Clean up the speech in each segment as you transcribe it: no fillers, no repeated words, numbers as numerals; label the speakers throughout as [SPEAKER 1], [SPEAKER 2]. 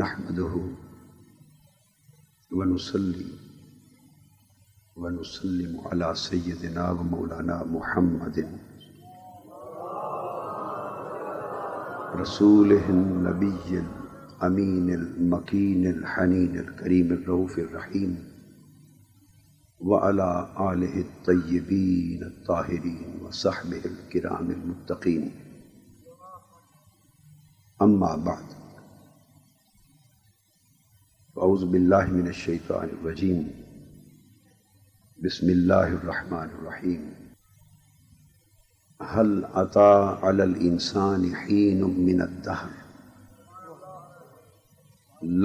[SPEAKER 1] نحمده ونصلي ونسلم على سيدنا ومولانا محمد رسوله النبي الأمين المكين الحنين الكريم الرؤوف الرحيم وعلى آله الطيبين الطاهرين وصحبه الكرام المتقين. أما بعد، أعوذ بالله من الشيطان الرجيم. بسم الله الرحمن الرحيم. هل أتى على الإنسان حين من الدهر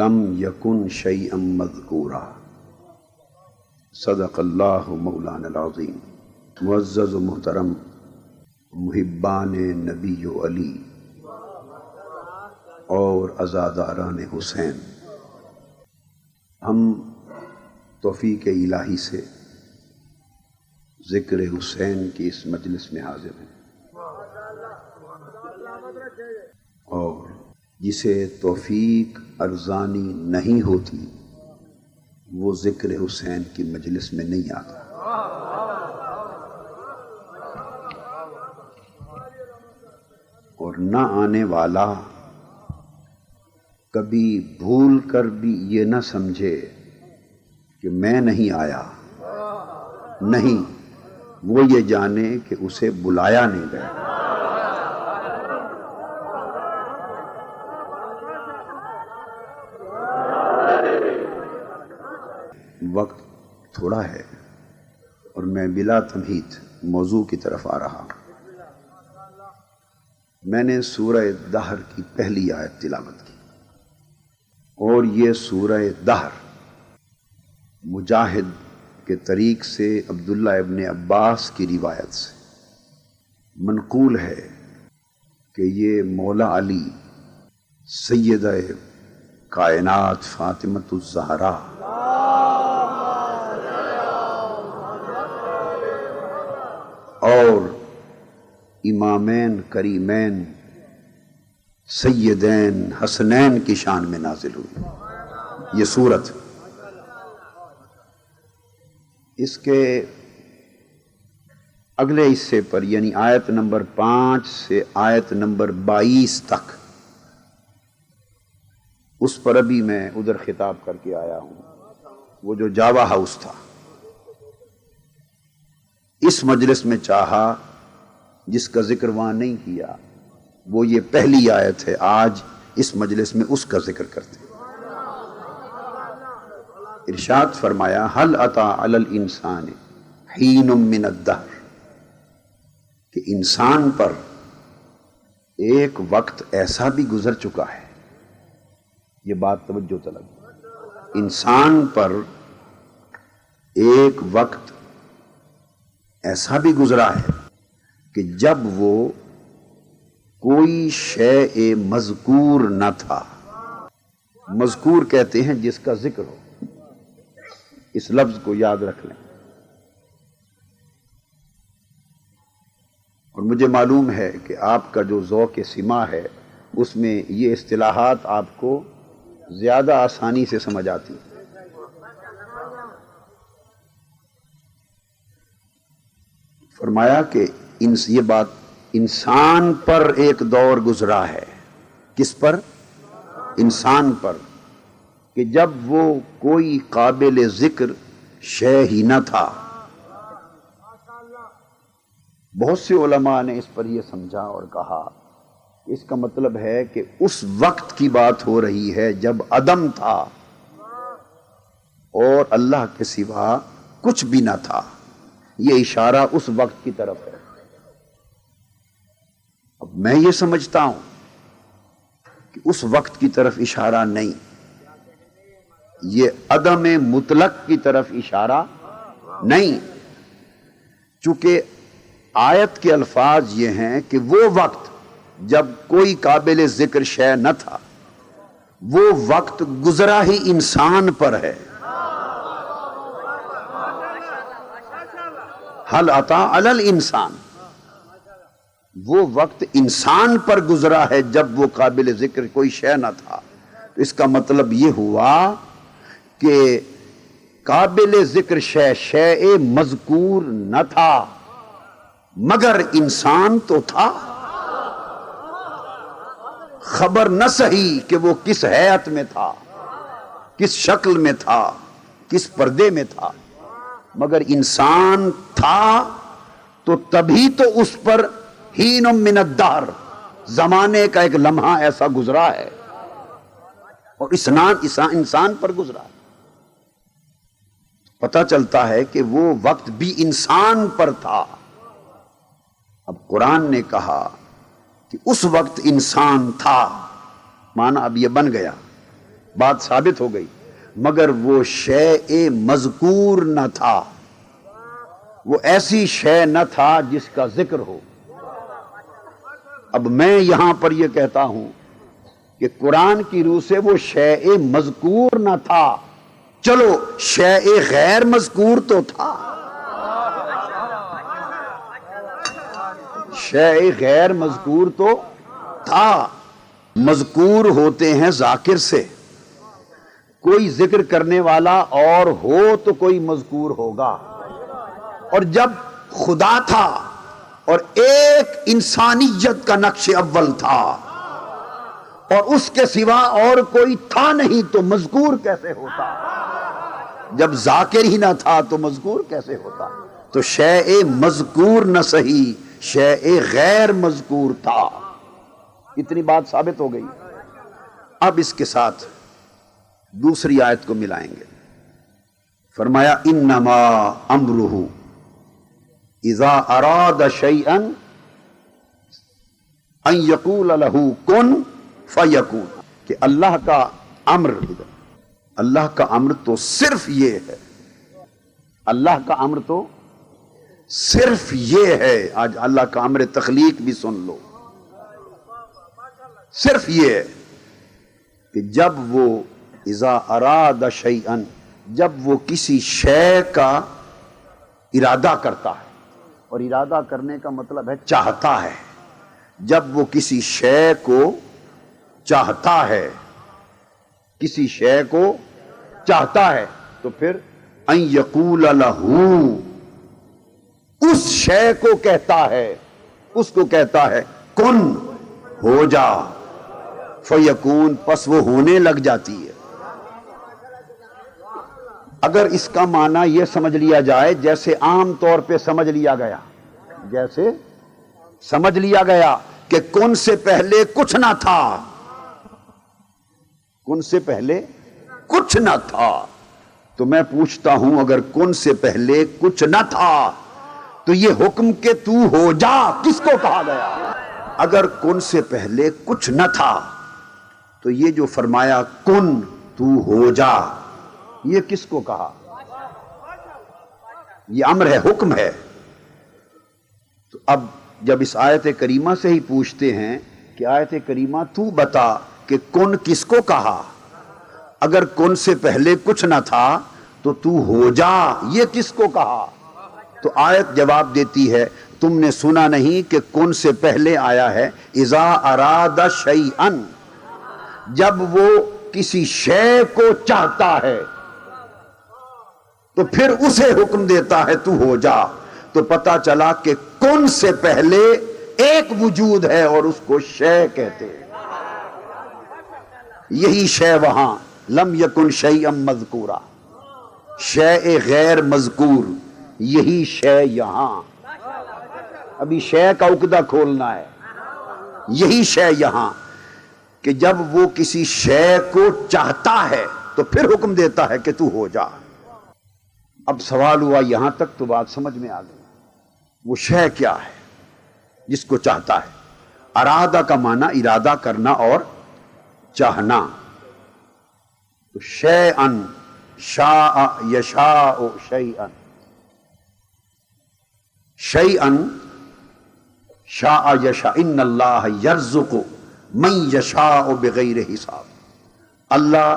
[SPEAKER 1] لم يكن شيئا مذكورا. صدق اللہ مولانا العظیم. معزز و محترم محبان نبی و علی اور عزاداران حسین، ہم توفیق الہی سے ذکر حسین کی اس مجلس میں حاضر ہیں، اور جسے توفیق ارزانی نہیں ہوتی وہ ذکر حسین کی مجلس میں نہیں آتا. اور نہ آنے والا کبھی بھول کر بھی یہ نہ سمجھے کہ میں نہیں آیا، نہیں، وہ یہ جانے کہ اسے بلایا نہیں گیا. وقت تھوڑا ہے اور میں بلا تمہید موضوع کی طرف آ رہا ہوں. میں نے سورہ دہر کی پہلی آیت تلاوت کی، اور یہ سورہ دہر مجاہد کے طریق سے عبداللہ ابن عباس کی روایت سے منقول ہے کہ یہ مولا علی سیدہ کائنات فاطمۃ الزہرا اور امامین کریمین سیدین حسنین کی شان میں نازل ہوئی یہ سورت. اس کے اگلے حصے پر یعنی آیت نمبر 5 سے آیت نمبر 22 تک، اس پر ابھی میں ادھر خطاب کر کے آیا ہوں. وہ جو جاوا ہاؤس تھا، اس مجلس میں چاہا جس کا ذکر وہاں نہیں کیا، وہ یہ پہلی آیت ہے، آج اس مجلس میں اس کا ذکر کرتے. ارشاد فرمایا حل اتی علی الانسان حین من الدہر، کہ انسان پر ایک وقت ایسا بھی گزر چکا ہے. یہ بات توجہ طلب. انسان پر ایک وقت ایسا بھی گزرا ہے کہ جب وہ کوئی شیء مذکور نہ تھا. مذکور کہتے ہیں جس کا ذکر ہو. اس لفظ کو یاد رکھ لیں. اور مجھے معلوم ہے کہ آپ کا جو ذوق سماع ہے اس میں یہ اصطلاحات آپ کو زیادہ آسانی سے سمجھ آتی ہیں. فرمایا کہ یہ بات انسان پر ایک دور گزرا ہے. کس پر؟ انسان پر، کہ جب وہ کوئی قابل ذکر شے ہی نہ تھا. بہت سے علماء نے اس پر یہ سمجھا اور کہا اس کا مطلب ہے کہ اس وقت کی بات ہو رہی ہے جب عدم تھا اور اللہ کے سوا کچھ بھی نہ تھا. یہ اشارہ اس وقت کی طرف ہے. اب میں یہ سمجھتا ہوں کہ اس وقت کی طرف اشارہ نہیں، یہ عدم مطلق کی طرف اشارہ نہیں. چونکہ آیت کے الفاظ یہ ہیں کہ وہ وقت جب کوئی قابل ذکر شے نہ تھا، وہ وقت گزرا ہی انسان پر ہے. حل اتی علی الانسان، وہ وقت انسان پر گزرا ہے جب وہ قابل ذکر کوئی شے نہ تھا. تو اس کا مطلب یہ ہوا کہ قابل ذکر شے مذکور نہ تھا، مگر انسان تو تھا۔ خبر نہ سہی کہ وہ کس ہیئت میں تھا، کس شکل میں تھا، کس پردے میں تھا، مگر انسان تھا، تو تبھی تو اس پر حین من الدہر، زمانے کا ایک لمحہ ایسا گزرا ہے، اور انسان پر گزرا ہے۔ پتہ چلتا ہے کہ وہ وقت بھی انسان پر تھا۔ اب قرآن نے کہا کہ اس وقت انسان تھا، معنی اب یہ بن گیا، بات ثابت ہو گئی، مگر وہ شے مذکور نہ تھا، وہ ایسی شے نہ تھا جس کا ذکر ہو۔ اب میں یہاں پر یہ کہتا ہوں کہ قرآن کی روح سے وہ شے مذکور نہ تھا، چلو شے غیر مذکور تو تھا، شے غیر مذکور تو تھا۔ مذکور ہوتے ہیں ذاکر سے، کوئی ذکر کرنے والا اور ہو تو کوئی مذکور ہوگا، اور جب خدا تھا اور ایک انسانیت کا نقش اول تھا اور اس کے سوا اور کوئی تھا نہیں، تو مذکور کیسے ہوتا؟ جب ذاکر ہی نہ تھا تو مذکور کیسے ہوتا؟ تو شے مذکور نہ سہی، شے غیر مذکور تھا۔ اتنی بات ثابت ہو گئی۔ اب اس کے ساتھ دوسری آیت کو ملائیں گے۔ فرمایا انما امرہ اذا اراد شیئا ان یقول لہ کن فیکون، کہ اللہ کا امر، اللہ کا امر تو صرف یہ ہے، اللہ کا امر تو صرف یہ ہے۔ آج اللہ کا امر تخلیق بھی سن لو، صرف یہ ہے کہ جب وہ اذا اراد شیئا، جب وہ کسی شے کا ارادہ کرتا ہے، اور ارادہ کرنے کا مطلب ہے چاہتا ہے، جب وہ کسی شے کو چاہتا ہے، کسی شے کو چاہتا ہے، تو پھر ان یقول لہ، اس شے کو کہتا ہے، اس کو کہتا ہے کن، ہو جا، فیکون، پس وہ ہونے لگ جاتی ہے۔ اگر اس کا معنی یہ سمجھ لیا جائے جیسے عام طور پہ سمجھ لیا گیا، جیسے سمجھ لیا گیا کہ کن سے پہلے کچھ نہ تھا، کن سے پہلے کچھ نہ تھا، تو میں پوچھتا ہوں اگر کن سے پہلے کچھ نہ تھا تو یہ حکم کہ تو ہو جا کس کو کہا گیا؟ اگر کن سے پہلے کچھ نہ تھا تو یہ جو فرمایا کن تو ہو جا، یہ کس کو کہا؟ یہ امر ہے، حکم ہے۔ تو اب جب اس آیت کریمہ سے ہی پوچھتے ہیں کہ آیت کریمہ تو بتا کہ کن کس کو کہا، اگر کن سے پہلے کچھ نہ تھا تو ہو جا یہ کس کو کہا؟ تو آیت جواب دیتی ہے تم نے سنا نہیں کہ کن سے پہلے آیا ہے اذا اراد شیئا، جب وہ کسی شے کو چاہتا ہے تو پھر اسے حکم دیتا ہے تو ہو جا۔ تو پتا چلا کہ کن سے پہلے ایک وجود ہے اور اس کو شے کہتے ہیں، یہی شے وہاں لم یکن شیئا مذکورا، شے غیر مذکور، یہی شے یہاں، ابھی شے کا عقدہ کھولنا ہے، یہی شے یہاں کہ جب وہ کسی شے کو چاہتا ہے تو پھر حکم دیتا ہے کہ تو ہو جا۔ اب سوال ہوا یہاں تک تو بات سمجھ میں آ گئی، وہ شے کیا ہے جس کو چاہتا ہے؟ ارادہ کا معنی ارادہ کرنا اور چاہنا، تو شیئن، شاء یشاء شیئن، شیئن شاء یشاء، ان اللہ یرزق من یشاء بغیر حساب، اللہ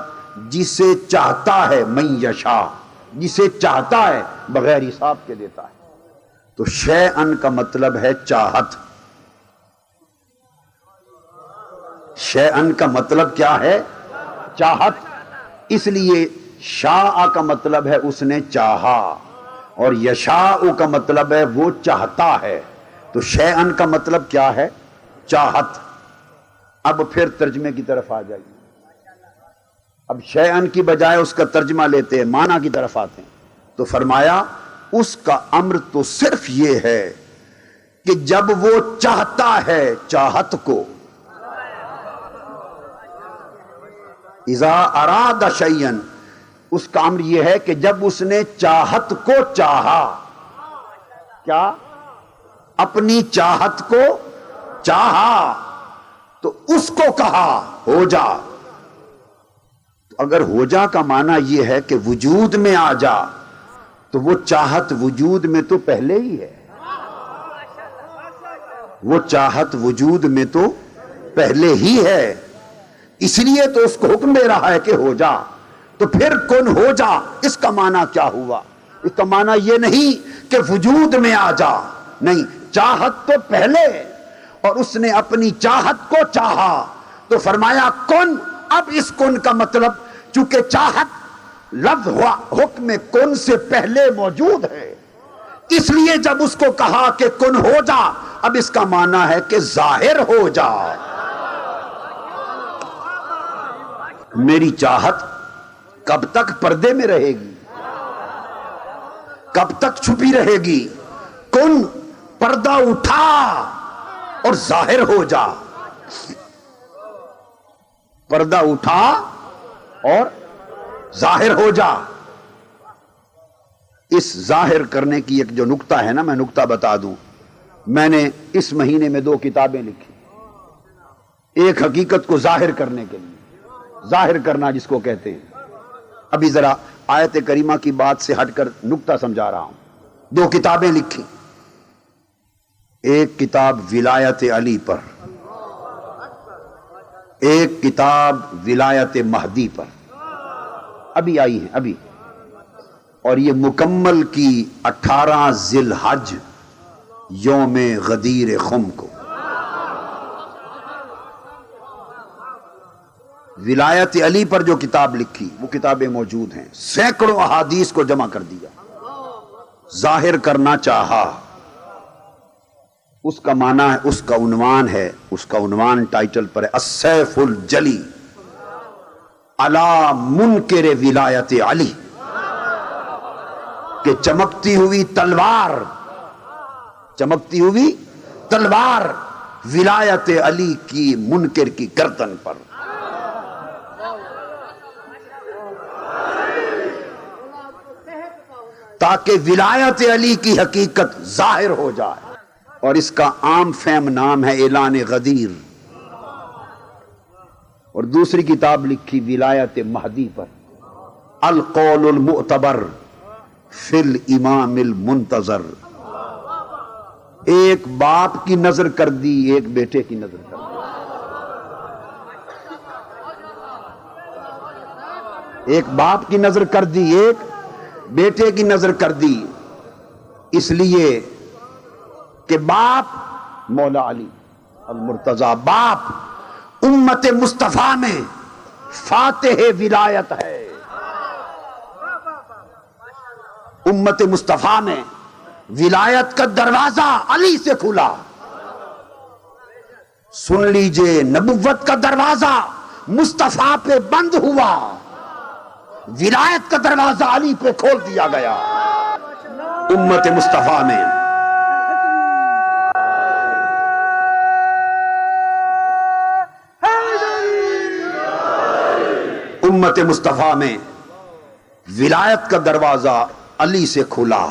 [SPEAKER 1] جسے چاہتا ہے، من یشاء، جسے چاہتا ہے بغیر حساب کے دیتا ہے۔ تو شیئن کا مطلب ہے چاہت، شیئن کا مطلب کیا ہے؟ چاہت، اس لیے شاء کا مطلب ہے اس نے چاہا، اور یشاء کا مطلب ہے وہ چاہتا ہے، تو شیئن کا مطلب کیا ہے؟ چاہت۔ اب پھر ترجمے کی طرف آ جائیے، اب شیئن کی بجائے اس کا ترجمہ لیتے ہیں، معنی کی طرف آتے ہیں، تو فرمایا اس کا امر تو صرف یہ ہے کہ جب وہ چاہتا ہے چاہت کو، اذا اراد شیئن، اس کا امر یہ ہے کہ جب اس نے چاہت کو چاہا، کیا؟ اپنی چاہت کو چاہا، تو اس کو کہا ہو جا۔ تو اگر ہو جا کا معنی یہ ہے کہ وجود میں آ جا، تو وہ چاہت وجود میں تو پہلے ہی ہے، وہ چاہت وجود میں تو پہلے ہی ہے، اس لیے تو اس کو حکم دے رہا ہے کہ ہو جا۔ تو پھر کن ہو جا، اس کا معنی کیا ہوا؟ اس کا معنی یہ نہیں کہ وجود میں آ جا، نہیں، چاہت تو پہلے، اور اس نے اپنی چاہت کو چاہا، تو فرمایا کن۔ اب اس کن کا مطلب، چونکہ چاہت لفظ ہوا حکم کن سے پہلے موجود ہے، اس لیے جب اس کو کہا کہ کن ہو جا، اب اس کا معنی ہے کہ ظاہر ہو جا۔ میری چاہت کب تک پردے میں رہے گی، کب تک چھپی رہے گی؟ کن، پردہ اٹھا اور ظاہر ہو جا، پردہ اٹھا اور ظاہر ہو جا۔ اس ظاہر کرنے کی ایک جو نقطہ ہے نا، میں نقطہ بتا دوں، میں نے اس مہینے میں 2 کتابیں لکھی، ایک حقیقت کو ظاہر کرنے کے لیے، ظاہر کرنا جس کو کہتے ہیں، ابھی ذرا آیت کریمہ کی بات سے ہٹ کر نقطہ سمجھا رہا ہوں، 2 کتابیں لکھی، ایک کتاب ولایت علی پر، ایک کتاب ولایت مہدی پر، ابھی آئی ہیں ابھی، اور یہ مکمل کی 18 ذی الحج یوم غدیر خم کو۔ ولایت علی پر جو کتاب لکھی وہ کتابیں موجود ہیں، سینکڑوں احادیث کو جمع کر دیا، ظاہر کرنا چاہا، اس کا معنی ہے، اس کا عنوان ہے، اس کا عنوان ٹائٹل پر ہے السیف الجلی علی منکر ولایت علی، کہ چمکتی ہوئی تلوار، چمکتی ہوئی تلوار ولایت علی کی منکر کی گردن پر۔ تاکہ ولایت علی کی حقیقت ظاہر ہو جائے، اور اس کا عام فہم نام ہے اعلان غدیر۔ اور دوسری کتاب لکھی ولایت مہدی پر، القول المعتبر فی الامام المنتظر، ایک باپ کی نظر کر دی، ایک بیٹے کی نظر کر دی، ایک باپ کی نظر کر دی، ایک بیٹے کی نظر کر دی، اس لیے کہ باپ مولا علی المرتضی، باپ امت مصطفیٰ میں فاتح ولایت ہے، امت مصطفیٰ میں ولایت کا دروازہ علی سے کھلا۔ سن لیجئے، نبوت کا دروازہ مصطفیٰ پہ بند ہوا، ولایت کا دروازہ علی پہ کھول دیا گیا۔ امت مصطفیٰ میں امت مصطفیٰ میں ولایت کا دروازہ علی سے کھلا،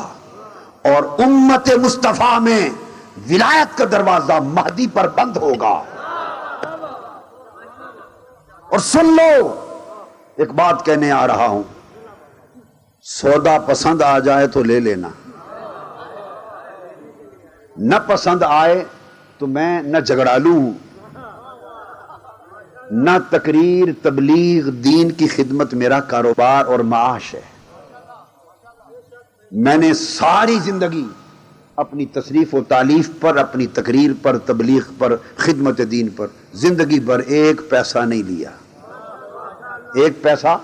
[SPEAKER 1] اور امت مصطفیٰ میں ولایت کا دروازہ مہدی پر بند ہوگا۔ اور سن لو، ایک بات کہنے آ رہا ہوں، سودا پسند آ جائے تو لے لینا، نہ پسند آئے تو میں نہ جھگڑالو ہوں، نہ تقریر تبلیغ دین کی خدمت میرا کاروبار اور معاش ہے۔ میں نے ساری زندگی اپنی تصریف و تالیف پر، اپنی تقریر پر، تبلیغ پر، خدمت دین پر زندگی بھر ایک پیسہ نہیں لیا، ایک پیسہ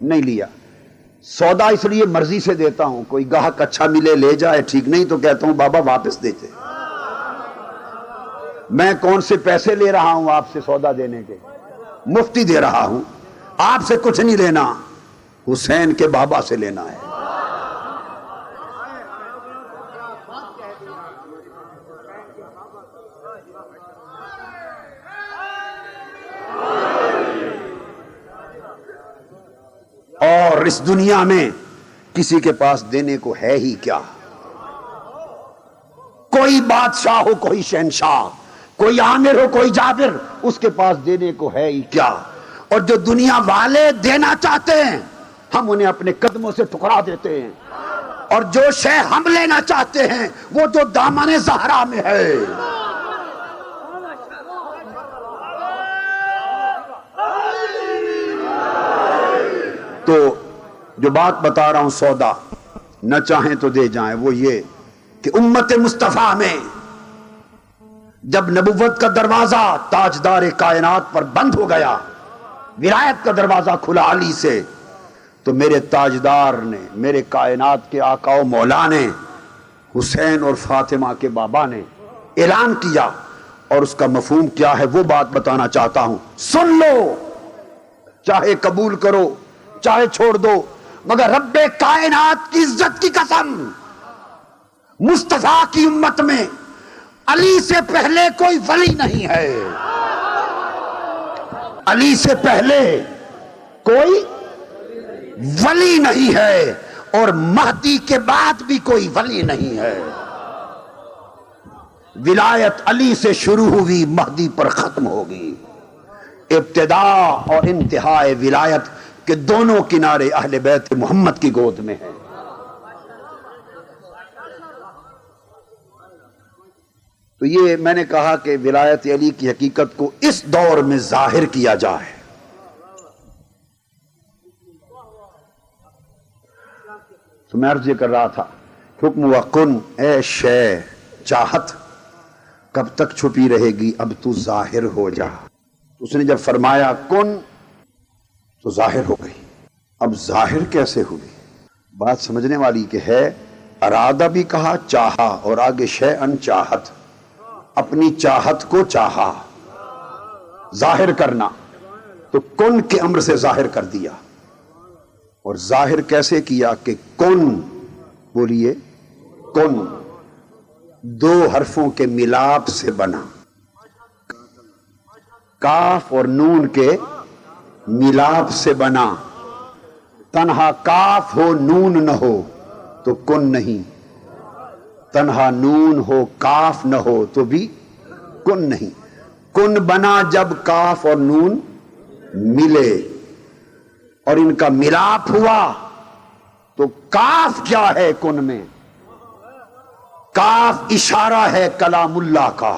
[SPEAKER 1] نہیں لیا. سودا اس لیے مرضی سے دیتا ہوں, کوئی گاہک اچھا ملے لے جائے, ٹھیک نہیں تو کہتا ہوں بابا واپس دیتے. میں کون سے پیسے لے رہا ہوں آپ سے سودا دینے کے؟ مفتی دے رہا ہوں. آپ سے کچھ نہیں لینا, حسین کے بابا سے لینا ہے. اور اس دنیا میں کسی کے پاس دینے کو ہے ہی کیا؟ کوئی بادشاہ ہو, کوئی شہنشاہ, کوئی عامر ہو, کوئی جابر, اس کے پاس دینے کو ہے ہی کیا؟ اور جو دنیا والے دینا چاہتے ہیں ہم انہیں اپنے قدموں سے ٹکرا دیتے ہیں, اور جو شے ہم لینا چاہتے ہیں وہ تو دامن زہرا میں ہے. تو جو بات بتا رہا ہوں سودا نہ چاہیں تو دے جائیں, وہ یہ کہ امت مصطفیٰ میں جب نبوت کا دروازہ تاجدار کائنات پر بند ہو گیا, ولایت کا دروازہ کھلا علی سے, تو میرے تاجدار نے, میرے کائنات کے آقا و مولا نے, حسین اور فاطمہ کے بابا نے اعلان کیا, اور اس کا مفہوم کیا ہے وہ بات بتانا چاہتا ہوں. سن لو, چاہے قبول کرو چاہے چھوڑ دو, مگر رب کائنات کی عزت کی قسم, مصطفیٰ کی امت میں علی سے پہلے کوئی ولی نہیں ہے. علی سے پہلے کوئی ولی نہیں ہے, اور مہدی کے بعد بھی کوئی ولی نہیں ہے. ولایت علی سے شروع ہوئی, مہدی پر ختم ہوگی. ابتدا اور انتہائے ولایت کہ دونوں کنارے اہل بیت محمد کی گود میں ہیں. تو یہ میں نے کہا کہ ولایت علی کی حقیقت کو اس دور میں ظاہر کیا جائے. تو میں عرض یہ کر رہا تھا, حکم وکن اے شے چاہت کب تک چھپی رہے گی, اب تو ظاہر ہو جا. اس نے جب فرمایا کن تو ظاہر ہو گئی. اب ظاہر کیسے ہوئی؟ بات سمجھنے والی کہ ہے. ارادہ بھی کہا, چاہا, اور آگے شیئن چاہت, اپنی چاہت کو چاہا ظاہر کرنا, تو کن کے امر سے ظاہر کر دیا. اور ظاہر کیسے کیا کہ کن, بولیے کن, دو حرفوں کے ملاپ سے بنا, کاف اور نون کے ملاپ سے بنا. تنہا کاف ہو نون نہ ہو تو کن نہیں, تنہا نون ہو کاف نہ ہو تو بھی کن نہیں. کن بنا جب کاف اور نون ملے اور ان کا ملاپ ہوا, تو کاف کیا ہے کن میں؟ کاف اشارہ ہے کلام اللہ کا.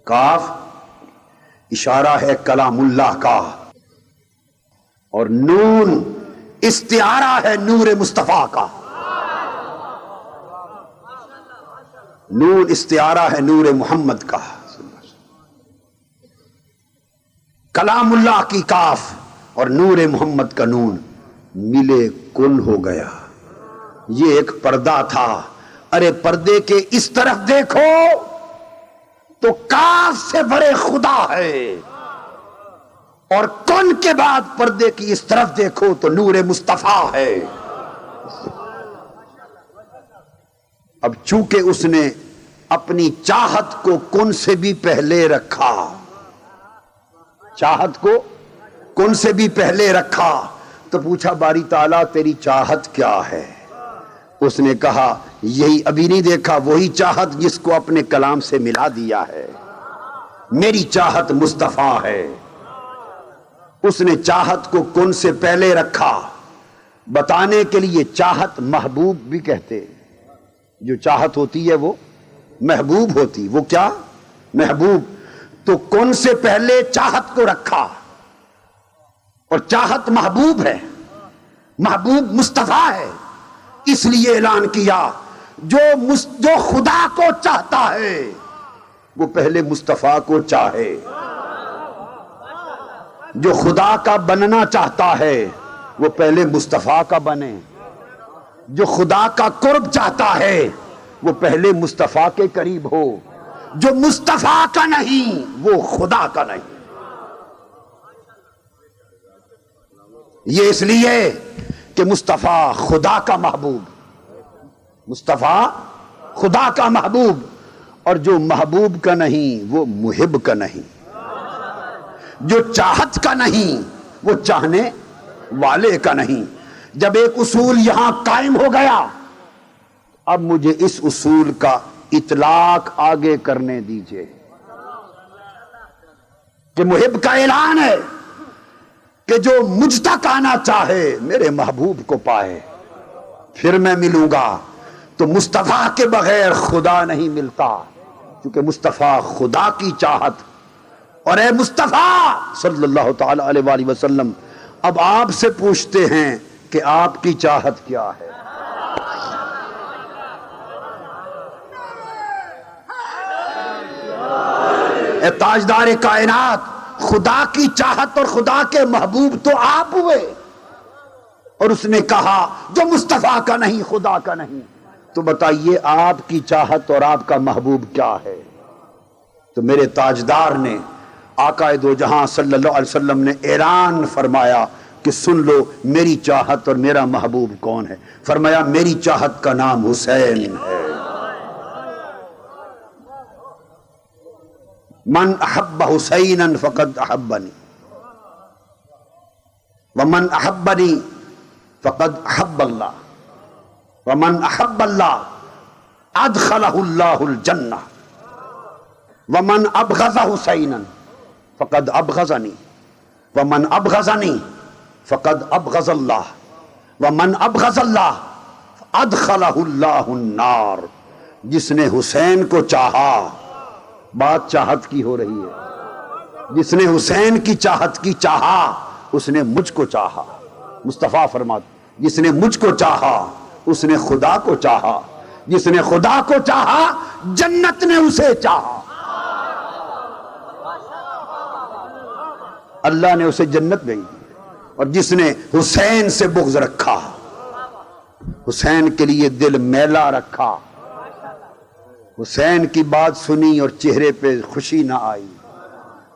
[SPEAKER 1] کاف اشارہ ہے کلام اللہ کا, اور نون استعارہ ہے نور مصطفیٰ کا. نون استعارہ ہے نور محمد کا. کلام اللہ کی کاف اور نور محمد کا نون ملے کن ہو گیا. یہ ایک پردہ تھا. ارے پردے کے اس طرف دیکھو تو کاف سے بڑے خدا ہے, اور کن کے بعد پردے کی اس طرف دیکھو تو نور مصطفیٰ ہے. اب چونکہ اس نے اپنی چاہت کو کن سے بھی پہلے رکھا, چاہت کو کن سے بھی پہلے رکھا, تو پوچھا باری تعالیٰ تیری چاہت کیا ہے؟ اس نے کہا یہی ابھی نہیں دیکھا, وہی چاہت جس کو اپنے کلام سے ملا دیا ہے. میری چاہت مصطفیٰ ہے. اس نے چاہت کو کن سے پہلے رکھا, بتانے کے لیے چاہت محبوب بھی کہتے. جو چاہت ہوتی ہے وہ محبوب ہوتی. وہ کیا؟ محبوب. تو کن سے پہلے چاہت کو رکھا, اور چاہت محبوب ہے, محبوب مصطفیٰ ہے. اس لیے اعلان کیا جو خدا کو چاہتا ہے وہ پہلے مصطفیٰ کو چاہے. جو خدا کا بننا چاہتا ہے وہ پہلے مصطفیٰ کا بنے، جو خدا کا قرب چاہتا ہے وہ پہلے مصطفیٰ کے قریب ہو، جو مصطفیٰ کا نہیں وہ خدا کا نہیں۔ یہ اس لیے کہ مصطفیٰ خدا کا محبوب، مصطفیٰ خدا کا محبوب، اور جو محبوب کا نہیں وہ محب کا نہیں، جو چاہت کا نہیں وہ چاہنے والے کا نہیں۔ جب ایک اصول یہاں قائم ہو گیا، اب مجھے اس اصول کا اطلاق آگے کرنے دیجئے کہ محب کا اعلان ہے کہ جو مجھ تک آنا چاہے میرے محبوب کو پائے، پھر میں ملوں گا۔ تو مصطفیٰ کے بغیر خدا نہیں ملتا، کیونکہ مصطفیٰ خدا کی چاہت۔ اور اے مصطفیٰ صلی اللہ تعالی علیہ وآلہ وسلم، اب آپ سے پوچھتے ہیں کہ آپ کی چاہت کیا ہے؟ اے تاجدار کائنات، خدا کی چاہت اور خدا کے محبوب تو آپ ہوئے، اور اس نے کہا جو مصطفیٰ کا نہیں خدا کا نہیں۔ تو بتائیے آپ کی چاہت اور آپ کا محبوب کیا ہے؟ تو میرے تاجدار نے، آقا دو جہاں صلی اللہ علیہ وسلم نے اعلان فرمایا کہ سن لو میری چاہت اور میرا محبوب کون ہے۔ فرمایا میری چاہت کا نام حسین ہے۔ من احب حسینا فقد احبنی ومن احبنی فقد احب اللہ ومن احب اللہ ادخلہ اللہ الجنہ ومن ابغض حسینا فقد ابغضنی ومن ابغضنی فقد ابغض اللہ ومن ابغض اللہ ادخلہ اللہ النار۔ جس نے حسین کو چاہا، بات چاہت کی ہو رہی ہے، جس نے حسین کی چاہت کی چاہا اس نے مجھ کو چاہا۔ مصطفیٰ فرماتے جس نے مجھ کو چاہا اس نے خدا کو چاہا، جس نے خدا کو چاہا جنت نے اسے چاہا۔ اللہ نے اسے جنت بھیج دی۔ اور جس نے حسین سے بغض رکھا، حسین کے لیے دل میلا رکھا، حسین کی بات سنی اور چہرے پہ خوشی نہ آئی،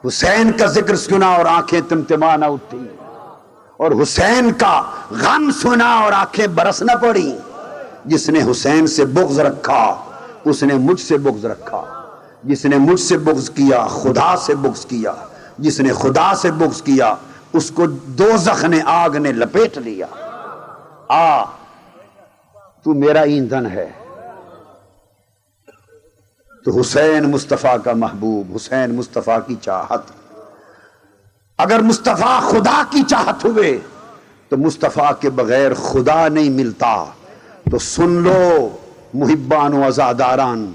[SPEAKER 1] حسین کا ذکر سنا اور آنکھیں تمتما نہ اٹھی، اور حسین کا غم سنا اور آنکھیں برس نہ پڑی، جس نے حسین سے بغض رکھا اس نے مجھ سے بغض رکھا، جس نے مجھ سے بغض کیا خدا سے بغض کیا، جس نے خدا سے بغض کیا اس کو دوزخ نے آگ نے لپیٹ لیا۔ آ تو میرا ایندھن ہے۔ تو حسین مصطفیٰ کا محبوب، حسین مصطفیٰ کی چاہت۔ اگر مصطفیٰ خدا کی چاہت ہوئے تو مصطفیٰ کے بغیر خدا نہیں ملتا۔ تو سن لو محبان و عزاداران،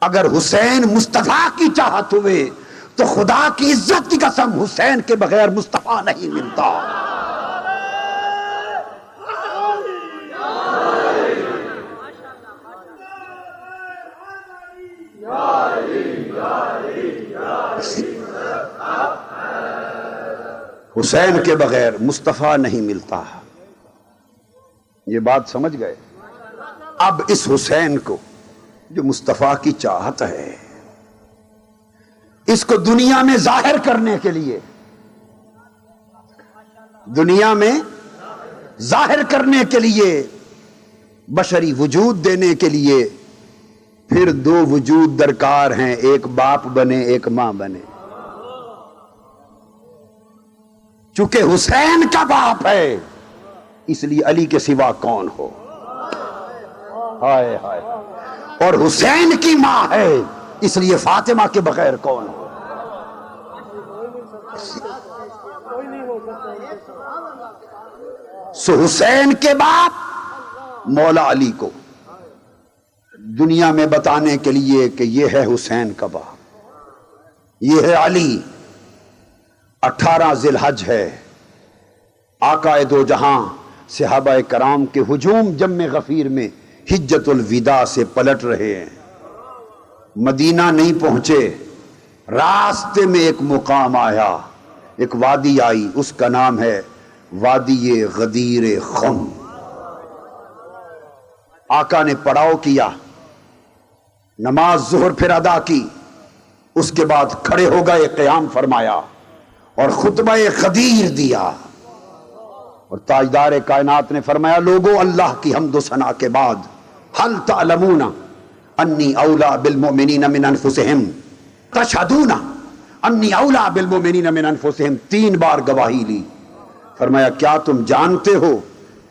[SPEAKER 1] اگر حسین مصطفیٰ کی چاہت ہوئے تو خدا کی عزت کی قسم حسین کے بغیر مصطفیٰ نہیں ملتا۔ حسین کے بغیر مصطفیٰ نہیں ملتا۔ یہ بات سمجھ گئے؟ اب اس حسین کو جو مصطفیٰ کی چاہت ہے، اس کو دنیا میں ظاہر کرنے کے لیے، دنیا میں ظاہر کرنے کے لیے، بشری وجود دینے کے لیے پھر دو وجود درکار ہیں، ایک باپ بنے ایک ماں بنے۔ چونکہ حسین کا باپ ہے اس لیے علی کے سوا کون ہو، ہائے ہائے، اور حسین کی ماں ہے اس لیے فاطمہ کے بغیر کون ہو۔ سو حسین کے باپ مولا علی کو دنیا میں بتانے کے لیے کہ یہ ہے حسین کا باپ، یہ ہے علی۔ 18 ذی الحج ہے، آقا دو جہاں صحابہ کرام کے ہجوم جم غفیر میں حجت الوداع سے پلٹ رہے ہیں، مدینہ نہیں پہنچے، راستے میں ایک مقام آیا، ایک وادی آئی، اس کا نام ہے وادی غدیر خم۔ آقا نے پڑاؤ کیا، نماز ظہر پھر ادا کی، اس کے بعد کھڑے ہو گئے، قیام فرمایا اور خطبہ غدیر دیا، اور تاجدار کائنات نے فرمایا لوگو اللہ کی حمد و ثنا کے بعد هل تعلمون انی اولا بالمؤمنین من انفسہم تشہدون انی اولا بالمؤمنین من انفسہم، 3 بار گواہی لی۔ فرمایا کیا تم جانتے ہو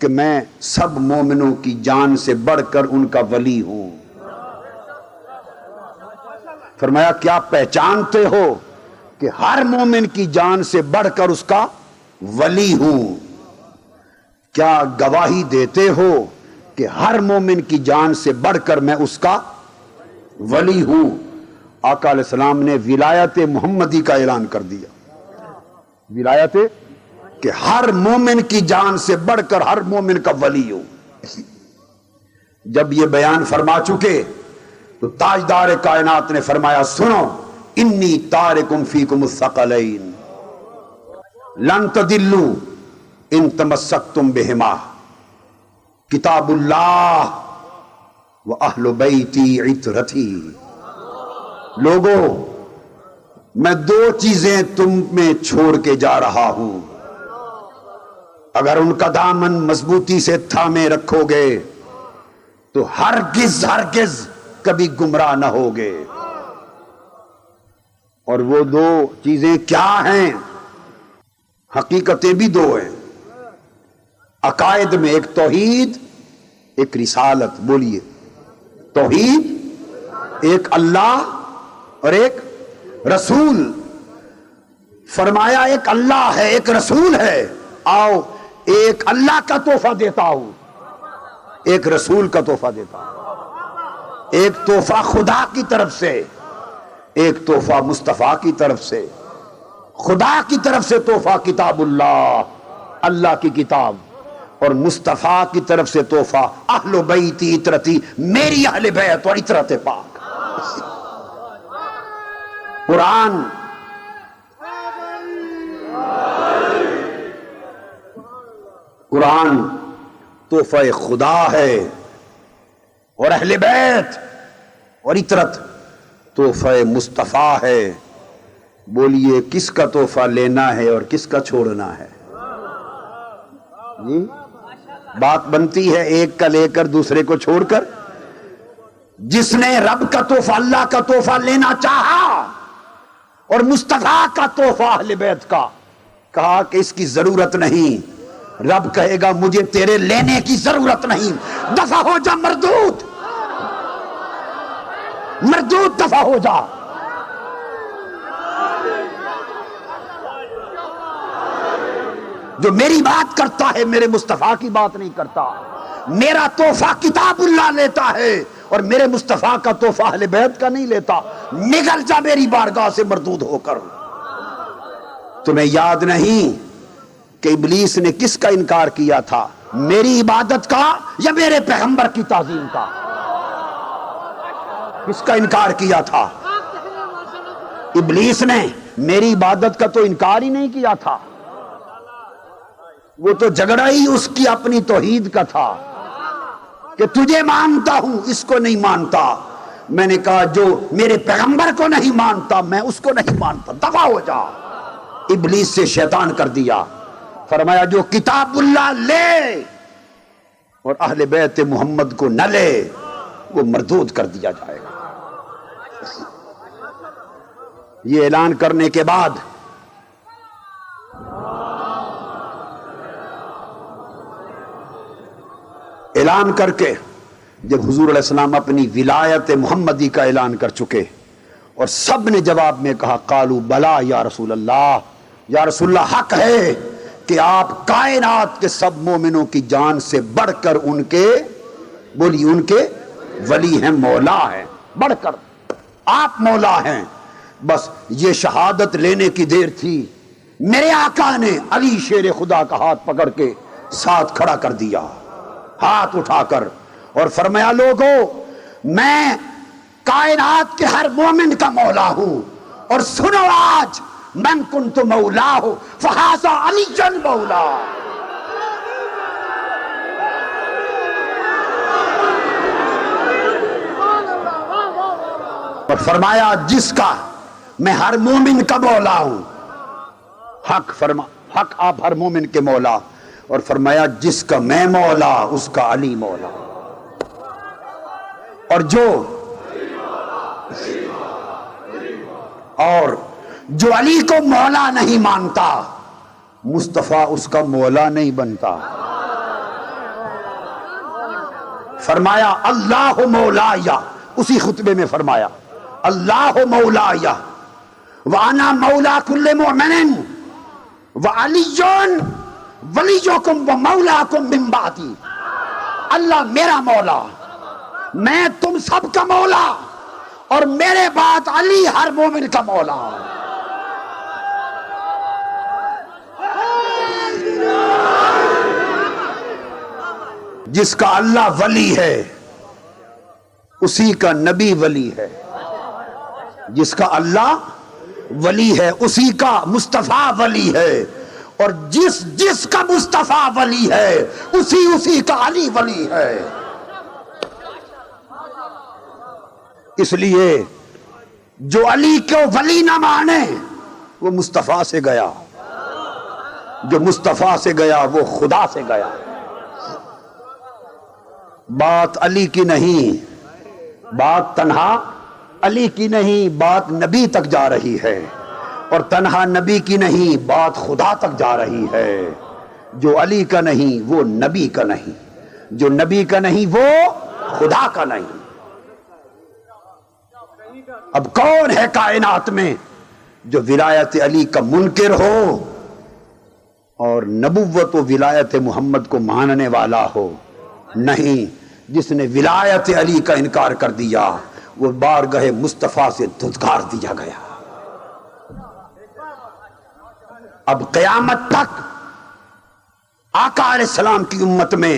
[SPEAKER 1] کہ میں سب مومنوں کی جان سے بڑھ کر ان کا ولی ہوں؟ فرمایا کیا پہچانتے ہو کہ ہر مومن کی جان سے بڑھ کر اس کا ولی ہوں؟ کیا گواہی دیتے ہو کہ ہر مومن کی جان سے بڑھ کر میں اس کا ولی ہوں؟ آقا علیہ السلام نے ولایت محمدی کا اعلان کر دیا، ولایت کہ ہر مومن کی جان سے بڑھ کر ہر مومن کا ولی ہوں۔ جب یہ بیان فرما چکے تو تاجدار کائنات نے فرمایا سنو انی تارکم فیکم الثقلین لن تدلوا ان تمسکتم بہما کتاب اللہ و اہل بیتی عترتی۔ لوگو میں 2 چیزیں تم میں چھوڑ کے جا رہا ہوں، اگر ان کا دامن مضبوطی سے تھامے رکھو گے تو ہرگز کبھی گمراہ نہ ہوگے۔ اور وہ 2 چیزیں کیا ہیں؟ حقیقتیں بھی 2 ہیں، عقائد میں ایک توحید ایک رسالت۔ بولیے توحید، ایک اللہ اور ایک رسول۔ فرمایا ایک اللہ ہے ایک رسول ہے، آؤ ایک اللہ کا تحفہ دیتا ہوں، ایک رسول کا تحفہ دیتا ہوں۔ ایک تحفہ خدا کی طرف سے، ایک تحفہ مصطفیٰ کی طرف سے۔ خدا کی طرف سے تحفہ کتاب اللہ، اللہ کی کتاب، اور مصطفیٰ کی طرف سے تحفہ اہل بیتی عترتی، میری اہل بیت اور عترت پاک۔ قرآن تحفہ خدا ہے، اور اہل بیت اور عترت تحفہ مصطفیٰ ہے۔ بولیے کس کا تحفہ لینا ہے اور کس کا چھوڑنا ہے؟ جی بات بنتی ہے ایک کا لے کر دوسرے کو چھوڑ کر؟ جس نے رب کا تحفہ اللہ کا تحفہ لینا چاہا اور مصطفیٰ کا تحفہ اہل بیت کا، کہا کہ اس کی ضرورت نہیں، رب کہے گا مجھے تیرے لینے کی ضرورت نہیں، دفع ہو جا مردود، مردود دفع ہو جا۔ جو میری بات کرتا ہے میرے مصطفیٰ کی بات نہیں کرتا، میرا تحفہ کتاب اللہ لیتا ہے اور میرے مصطفیٰ کا تحفہ اہل بیت کا نہیں لیتا، نگل جا میری بارگاہ سے مردود ہو کر۔ تمہیں یاد نہیں کہ ابلیس نے کس کا انکار کیا تھا؟ میری عبادت کا یا میرے پیغمبر کی تعظیم کا؟ کس کا انکار کیا تھا؟ ابلیس نے میری عبادت کا تو انکار ہی نہیں کیا تھا، وہ تو جھگڑا ہی اس کی اپنی توحید کا تھا کہ تجھے مانتا ہوں اس کو نہیں مانتا۔ میں نے کہا جو میرے پیغمبر کو نہیں مانتا میں اس کو نہیں مانتا، دفع ہو جا۔ ابلیس سے شیطان کر دیا، فرمایا جو کتاب اللہ لے اور اہل بیت محمد کو نہ لے وہ مردود کر دیا جائے گا۔ یہ اعلان کرنے کے بعد اعلان کر کے جب حضور علیہ السلام اپنی ولایت محمدی کا اعلان کر چکے اور سب نے جواب میں کہا قالوا بلا یا رسول اللہ، یا رسول اللہ حق ہے کہ آپ کائنات کے سب مومنوں کی جان سے بڑھ کر ان کے بولی ان کے ولی ہیں، مولا ہیں، بڑھ کر آپ مولا ہیں۔ بس یہ شہادت لینے کی دیر تھی، میرے آقا نے علی شیر خدا کا ہاتھ پکڑ کے ساتھ کھڑا کر دیا، ہاتھ اٹھا کر، اور فرمایا لوگو میں کائنات کے ہر مومن کا مولا ہوں، اور سنو آج من کنت مولاہ فہذا علی مولا۔ اور فرمایا جس کا میں ہر مومن کا مولا ہوں، حق آپ ہر مومن کے مولا، اور فرمایا جس کا میں مولا اس کا علی مولا، اور جو علی کو مولا نہیں مانتا مصطفیٰ اس کا مولا نہیں بنتا۔ فرمایا اللہ مولایا، اسی خطبے میں فرمایا اللہ مولایا وانا مولا کل مؤمن وعلی ولیکم ومولاکم من بعدی، اللہ میرا مولا، میں تم سب کا مولا، اور میرے بعد علی ہر مومن کا مولا۔ جس کا اللہ ولی ہے اسی کا نبی ولی ہے، جس کا اللہ ولی ہے اسی کا مصطفیٰ ولی ہے، اور جس کا مصطفیٰ ولی ہے اسی کا علی ولی ہے۔ اس لیے جو علی کو ولی نہ مانے وہ مصطفیٰ سے گیا، جو مصطفیٰ سے گیا وہ خدا سے گیا۔ بات علی کی نہیں، بات تنہا علی کی نہیں، بات نبی تک جا رہی ہے، اور تنہا نبی کی نہیں، بات خدا تک جا رہی ہے۔ جو علی کا نہیں وہ نبی کا نہیں، جو نبی کا نہیں وہ خدا کا نہیں۔ اب کون ہے کائنات میں جو ولایت علی کا منکر ہو اور نبوت و ولایت محمد کو ماننے والا ہو؟ نہیں، جس نے ولایت علی کا انکار کر دیا وہ بارگاہ مصطفیٰ سے دھتکار دیا گیا۔ اب قیامت تک آقا علیہ السلام کی امت میں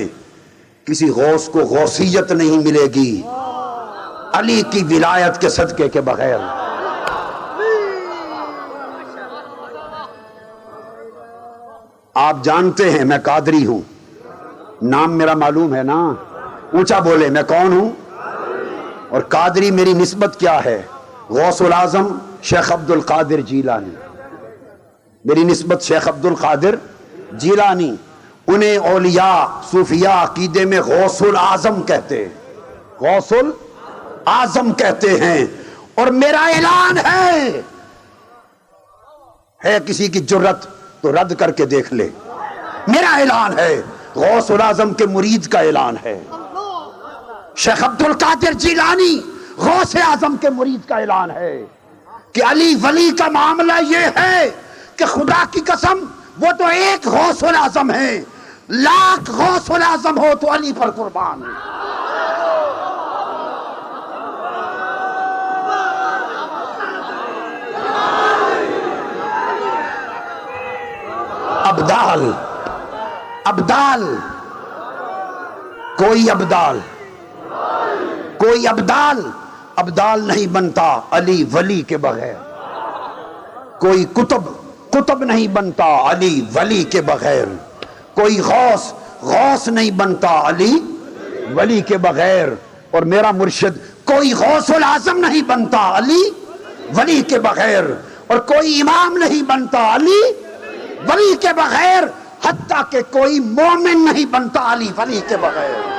[SPEAKER 1] کسی غوث کو غوثیت نہیں ملے گی علی کی ولایت کے صدقے کے بغیر۔ آپ جانتے ہیں میں قادری ہوں، نام میرا معلوم ہے نا، اونچا بولے میں کون ہوں، اور قادری میری نسبت کیا ہے؟ غوث العظم شیخ عبد القادر جیلانی، میری نسبت شیخ عبد القادر جیلانی۔ انہیں اولیاء صوفیاء عقیدے میں غوث العظم کہتے ہیں، غوث العظم کہتے ہیں، اور میرا اعلان ہے کسی کی جرت تو رد کر کے دیکھ لے، میرا اعلان ہے، غوث العظم کے مرید کا اعلان ہے، شیخ عبد القادر جیلانی غوث اعظم کے مرید کا اعلان ہے کہ علی ولی کا معاملہ یہ ہے کہ خدا کی قسم وہ تو ایک غوث العظم ہے، لاکھ غوث العظم ہو تو علی پر قربان۔ ابدال کوئی ابدال نہیں بنتا علی ولی کے بغیر، کوئی قطب نہیں بنتا علی ولی کے بغیر، کوئی غوث نہیں بنتا علی ولی کے بغیر، اور میرا مرشد کوئی غوث العظم نہیں بنتا علی ولی کے بغیر، اور کوئی امام نہیں بنتا علی ولی کے بغیر، حتیٰ کہ کوئی مومن نہیں بنتا علی ولی کے بغیر۔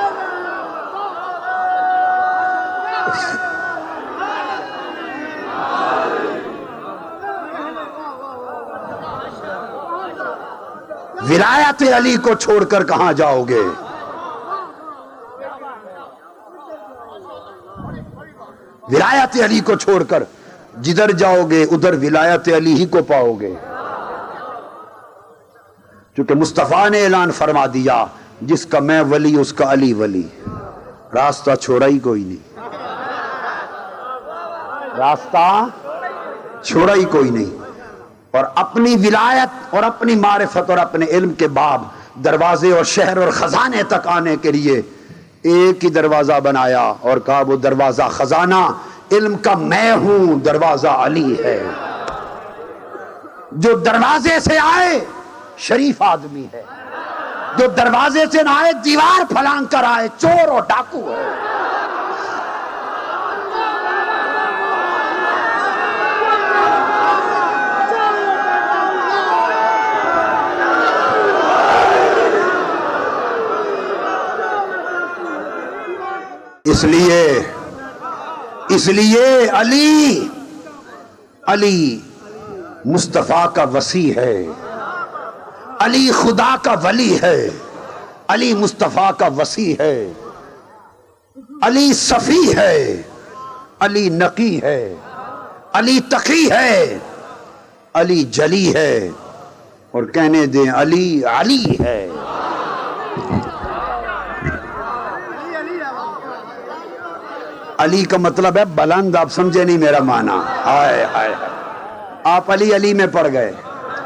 [SPEAKER 1] ولایت علی کو چھوڑ کر کہاں جاؤ گے؟ ولایت علی کو چھوڑ کر جدھر جاؤ گے ادھر ولایت علی ہی کو پاؤ گے، چونکہ مصطفیٰ نے اعلان فرما دیا جس کا میں ولی اس کا علی ولی، راستہ چھوڑا ہی کوئی نہیں، راستہ چھوڑا ہی کوئی نہیں۔ اور اپنی ولایت اور اپنی معرفت اور اپنے علم کے باب دروازے اور شہر اور خزانے تک آنے کے لیے ایک ہی دروازہ بنایا اور کہا وہ دروازہ خزانہ علم کا میں ہوں، دروازہ علی ہے۔ جو دروازے سے آئے شریف آدمی ہے، جو دروازے سے نہ آئے دیوار پھلانگ کر آئے چور اور ڈاکو ہے۔ اس لیے علی مصطفیٰ کا وصی ہے، علی خدا کا ولی ہے، علی مصطفیٰ کا وصی ہے، علی صفی ہے، علی نقی ہے، علی تقی ہے، علی جلی ہے، اور کہنے دیں علی علی ہے۔ علی کا مطلب ہے بلند، آپ سمجھے نہیں میرا معنی؟ ہائے ہائے، آپ علی علی میں پڑ گئے۔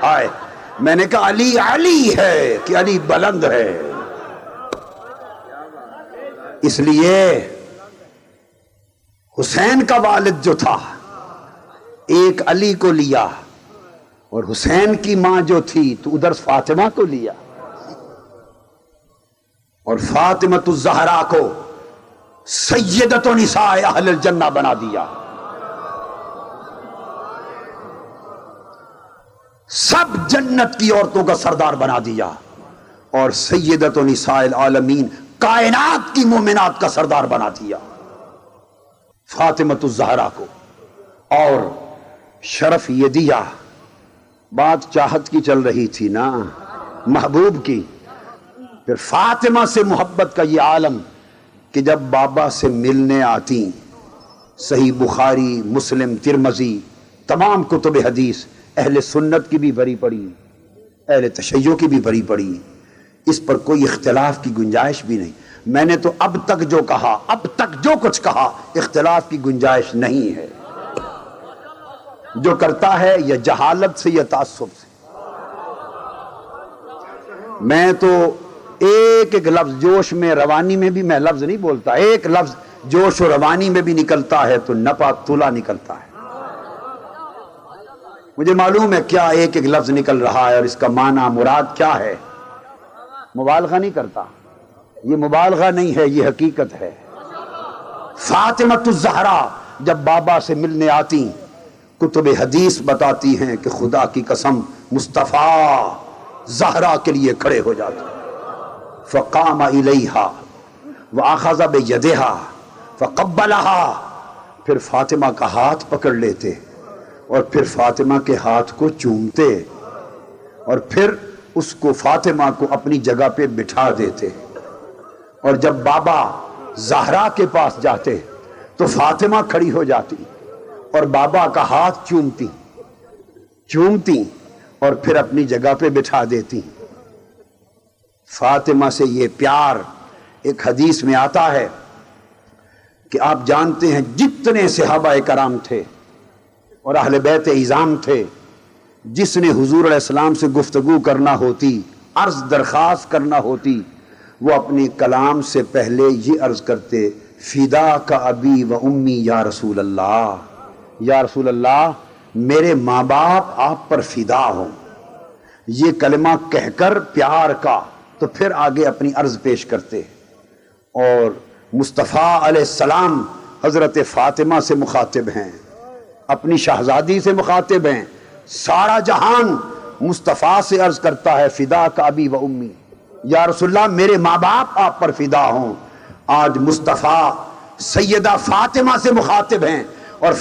[SPEAKER 1] ہائے، میں نے کہا علی علی ہے کہ علی بلند ہے۔ اس لیے حسین کا والد جو تھا ایک علی کو لیا، اور حسین کی ماں جو تھی تو ادھر فاطمہ کو لیا، اور فاطمۃ الزہرا کو سیدۃ نساء اہل الجنہ بنا دیا۔ سب جنت کی عورتوں کا سردار بنا دیا، اور سیدۃ نساء العالمین کائنات کی مومنات کا سردار بنا دیا فاطمۃ الزہرا کو۔ اور شرف یہ دیا، بات چاہت کی چل رہی تھی نا، محبوب کی، پھر فاطمہ سے محبت کا یہ عالم کہ جب بابا سے ملنے آتی، صحیح بخاری، مسلم، ترمذی، تمام کتب حدیث، اہل سنت کی بھی بری پڑی، اہل تشیع کی بھی بری پڑی، اس پر کوئی اختلاف کی گنجائش بھی نہیں۔ میں نے تو اب تک جو کہا، اب تک جو کچھ کہا، اختلاف کی گنجائش نہیں ہے۔ جو کرتا ہے یا جہالت سے یا تعصب سے۔ میں تو ایک ایک لفظ جوش میں روانی میں بھی میں لفظ نہیں بولتا، ایک لفظ جوش و روانی میں بھی نکلتا ہے تو نپا تلا نکلتا ہے۔ مجھے معلوم ہے کیا ایک ایک لفظ نکل رہا ہے اور اس کا معنی مراد کیا ہے۔ مبالغہ نہیں کرتا، یہ مبالغہ نہیں ہے، یہ حقیقت ہے۔ فاطمۃ الزہرا جب بابا سے ملنے آتی، کتب حدیث بتاتی ہیں کہ خدا کی قسم مصطفیٰ زہرا کے لیے کھڑے ہو جاتے، فقام الیہا واخذ بیدہا فقبلہا، پھر فاطمہ کا ہاتھ پکڑ لیتے اور پھر فاطمہ کے ہاتھ کو چومتے، اور پھر اس کو فاطمہ کو اپنی جگہ پہ بٹھا دیتے، اور جب بابا زہرا کے پاس جاتے تو فاطمہ کھڑی ہو جاتی اور بابا کا ہاتھ چومتی اور پھر اپنی جگہ پہ بٹھا دیتی۔ فاطمہ سے یہ پیار، ایک حدیث میں آتا ہے کہ آپ جانتے ہیں جتنے صحابہ کرام تھے اور اہل بیت اعظام تھے، جس نے حضور علیہ السلام سے گفتگو کرنا ہوتی، عرض درخواست کرنا ہوتی، وہ اپنے کلام سے پہلے یہ عرض کرتے، فدا کا ابی و امی یا رسول اللہ، یا رسول اللہ میرے ماں باپ آپ پر فدا ہوں۔ یہ کلمہ کہہ کر پیار کا تو پھر آگے اپنی عرض پیش کرتے، اور مصطفیٰ علیہ السلام حضرت فاطمہ سے مخاطب ہیں، اپنی شہزادی سے مخاطب ہیں، سارا جہان مصطفیٰ سے عرض کرتا ہے فدا کا ابی و امی، یا رسول اللہ میرے ماں باپ آپ پر فدا ہوں۔ آج مصطفیٰ سیدہ فاطمہ سے مخاطب ہیں اور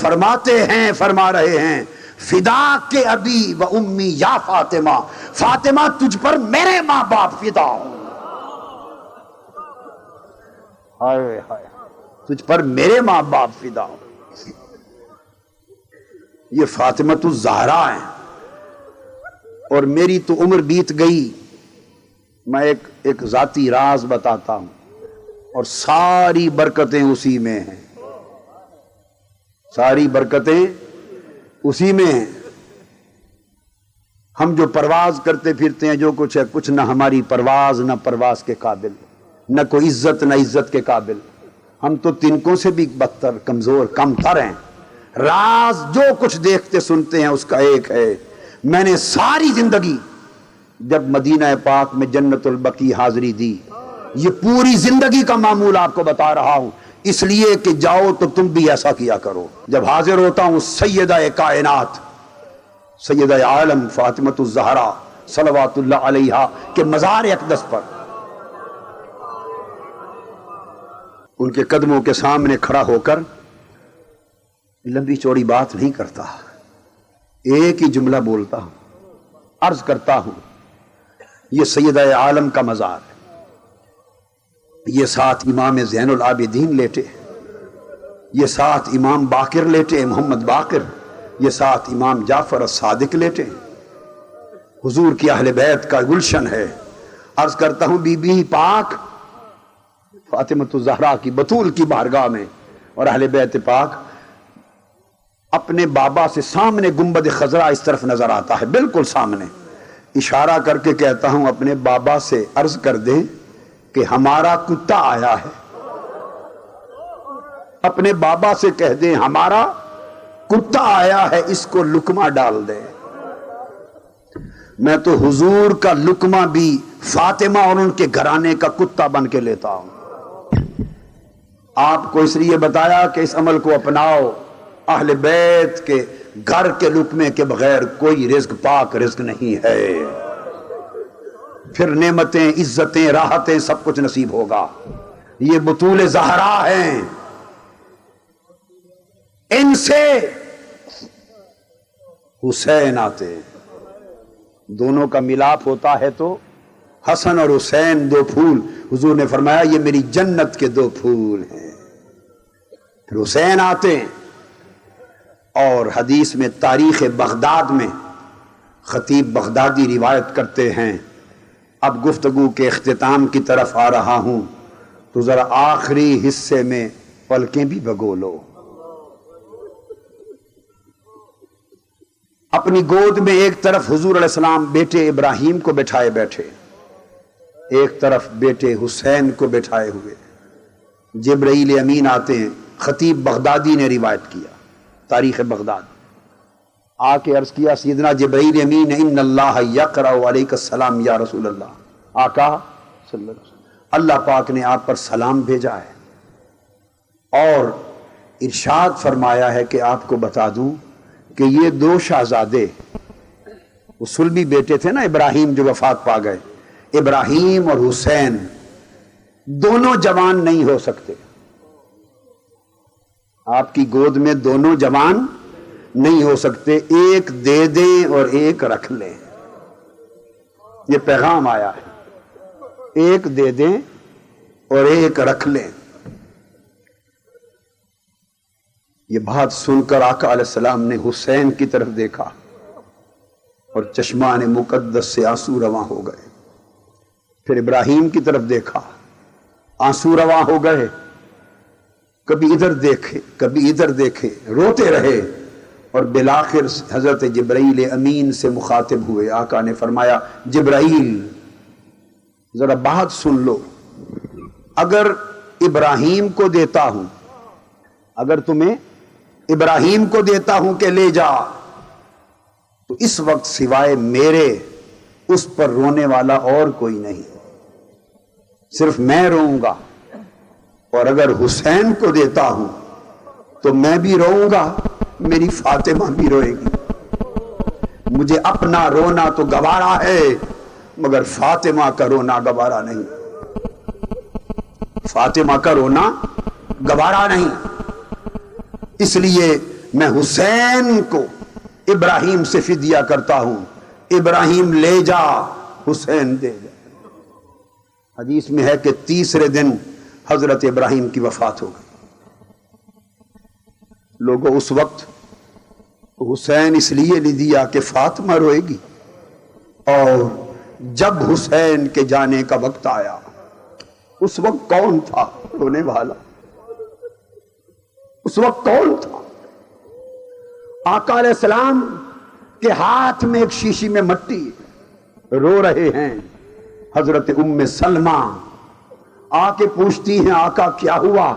[SPEAKER 1] فرما رہے ہیں فدا کے ابی و امی یا فاطمہ، فاطمہ تجھ پر میرے ماں باپ فدا ہوں، ہائے ہائے تجھ پر میرے ماں باپ فدا ہوں۔ یہ فاطمۃ الزہرا ہیں، اور میری تو عمر بیت گئی، میں ایک ذاتی راز بتاتا ہوں، اور ساری برکتیں اسی میں ہیں، ساری برکتیں اسی میں ہیں۔ ہم جو پرواز کرتے پھرتے ہیں، جو کچھ ہے، کچھ نہ ہماری پرواز نہ پرواز کے قابل، نہ کوئی عزت نہ عزت کے قابل، ہم تو تنکوں سے بھی بدتر، کمزور، کم تر ہیں۔ راز جو کچھ دیکھتے سنتے ہیں اس کا ایک ہے، میں نے ساری زندگی جب مدینہ پاک میں جنت البقیع حاضری دی، یہ پوری زندگی کا معمول آپ کو بتا رہا ہوں، اس لیے کہ جاؤ تو تم بھی ایسا کیا کرو۔ جب حاضر ہوتا ہوں سیدہ کائنات، سیدہ عالم فاطمۃ الزہرا صلوات اللہ علیہا کے مزار اقدس پر، ان کے قدموں کے سامنے کھڑا ہو کر لمبی چوڑی بات نہیں کرتا، ایک ہی جملہ بولتا ہوں، عرض کرتا ہوں یہ سیدہ عالم کا مزار ہے، یہ ساتھ امام زین العابدین لیٹے، یہ ساتھ امام باقر لیٹے محمد باقر، یہ ساتھ امام جعفر الصادق لیٹے، حضور کی اہل بیت کا گلشن ہے۔ عرض کرتا ہوں بی بی پاک فاطمۃ الزہرا کی بطول کی بارگاہ میں اور اہل بیت پاک، اپنے بابا سے سامنے گنبد خضرا اس طرف نظر آتا ہے، بالکل سامنے، اشارہ کر کے کہتا ہوں اپنے بابا سے عرض کر دیں کہ ہمارا کتا آیا ہے، اپنے بابا سے کہہ دیں ہمارا کتا آیا ہے، اس کو لقمہ ڈال دے۔ میں تو حضور کا لقمہ بھی فاطمہ اور ان کے گھرانے کا کتا بن کے لیتا ہوں۔ آپ کو اس لیے بتایا کہ اس عمل کو اپناؤ، اہل بیت کے گھر کے لقمے کے بغیر کوئی رزق پاک رزق نہیں ہے، پھر نعمتیں عزتیں راحتیں سب کچھ نصیب ہوگا۔ یہ بطول زہرا ہیں، ان سے حسین آتے، دونوں کا ملاپ ہوتا ہے تو حسن اور حسین دو پھول، حضور نے فرمایا یہ میری جنت کے دو پھول ہیں، پھر حسین آتے ہیں۔ اور حدیث میں تاریخ بغداد میں خطیب بغدادی روایت کرتے ہیں، اب گفتگو کے اختتام کی طرف آ رہا ہوں تو ذرا آخری حصے میں پلکیں بھی بھگو لو۔ اپنی گود میں ایک طرف حضور علیہ السلام بیٹے ابراہیم کو بٹھائے بیٹھے، ایک طرف بیٹے حسین کو بٹھائے ہوئے، جبرائیل امین آتے ہیں۔ خطیب بغدادی نے روایت کیا تاریخ بغداد، آ کے عرض کیا سیدنا جبرائیل امین ان اللہ یقرأ علیک السلام یا رسول اللہ، آقا صلی اللہ علیہ وسلم اللہ پاک نے آپ پر سلام بھیجا ہے اور ارشاد فرمایا ہے کہ آپ کو بتا دوں کہ یہ دو شہزادے، وہ صلبی بیٹے تھے نا ابراہیم جو وفات پا گئے، ابراہیم اور حسین دونوں جوان نہیں ہو سکتے، آپ کی گود میں دونوں جوان نہیں ہو سکتے، ایک دے دیں اور ایک رکھ لیں، یہ پیغام آیا ہے، ایک دے دیں اور ایک رکھ لیں۔ یہ بات سن کر آقا علیہ السلام نے حسین کی طرف دیکھا اور چشمان مقدس سے آنسو رواں ہو گئے، پھر ابراہیم کی طرف دیکھا، آنسو رواں ہو گئے، کبھی ادھر دیکھے کبھی ادھر دیکھے، روتے رہے اور بالآخر حضرت جبرائیل امین سے مخاطب ہوئے۔ آقا نے فرمایا جبرائیل ذرا بات سن لو، اگر ابراہیم کو دیتا ہوں، اگر تمہیں ابراہیم کو دیتا ہوں کہ لے جا، تو اس وقت سوائے میرے اس پر رونے والا اور کوئی نہیں، صرف میں روؤں گا، اور اگر حسین کو دیتا ہوں تو میں بھی روؤں گا، میری فاطمہ بھی روئے گی، مجھے اپنا رونا تو گوارا ہے مگر فاطمہ کا رونا گوارا نہیں، فاطمہ کا رونا گوارا نہیں، اس لیے میں حسین کو ابراہیم سے فدیہ کرتا ہوں، ابراہیم لے جا حسین دے جا۔ حدیث میں ہے کہ تیسرے دن حضرت ابراہیم کی وفات ہو گئی۔ لوگوں اس وقت حسین اس لیے نہیں دیا کہ فاطمہ روئے گی، اور جب حسین کے جانے کا وقت آیا اس وقت کون تھا رونے والا؟ اس وقت کون تھا؟ آقا علیہ السلام کے ہاتھ میں ایک شیشی میں مٹی، رو رہے ہیں۔ حضرت ام سلمہ آ کے پوچھتی ہیں آقا کیا ہوا؟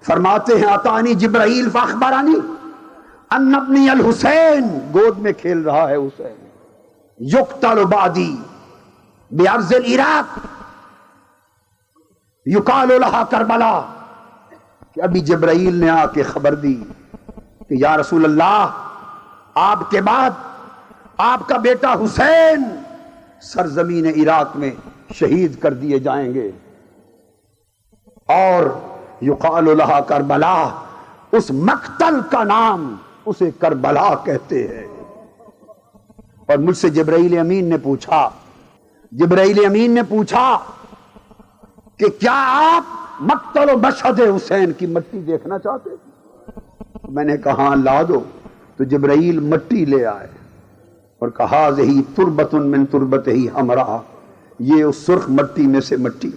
[SPEAKER 1] فرماتے ہیں اتانی جبرائیل فاخبرانی، ان ابنی الحسین، گود میں کھیل رہا ہے حسین، یقتل بعدی بارض العراق یقال لہا کربلا، کہ ابھی جبرائیل نے آ کے خبر دی کہ یا رسول اللہ، آپ کے بعد آپ کا بیٹا حسین سرزمین عراق میں شہید کر دیے جائیں گے، اور یقال لہا کربلا، اس مقتل کا نام اسے کربلا کہتے ہیں۔ اور مجھ سے جبرائیل امین نے پوچھا کہ کیا آپ مقتل و مشہد حسین کی مٹی دیکھنا چاہتے ہیں؟ میں نے کہا لا دو۔ تو جبرائیل مٹی لے آئے اور کہا ذہی تربت من تربت ہی ہمراہ، یہ اس سرخ مٹی میں سے مٹی،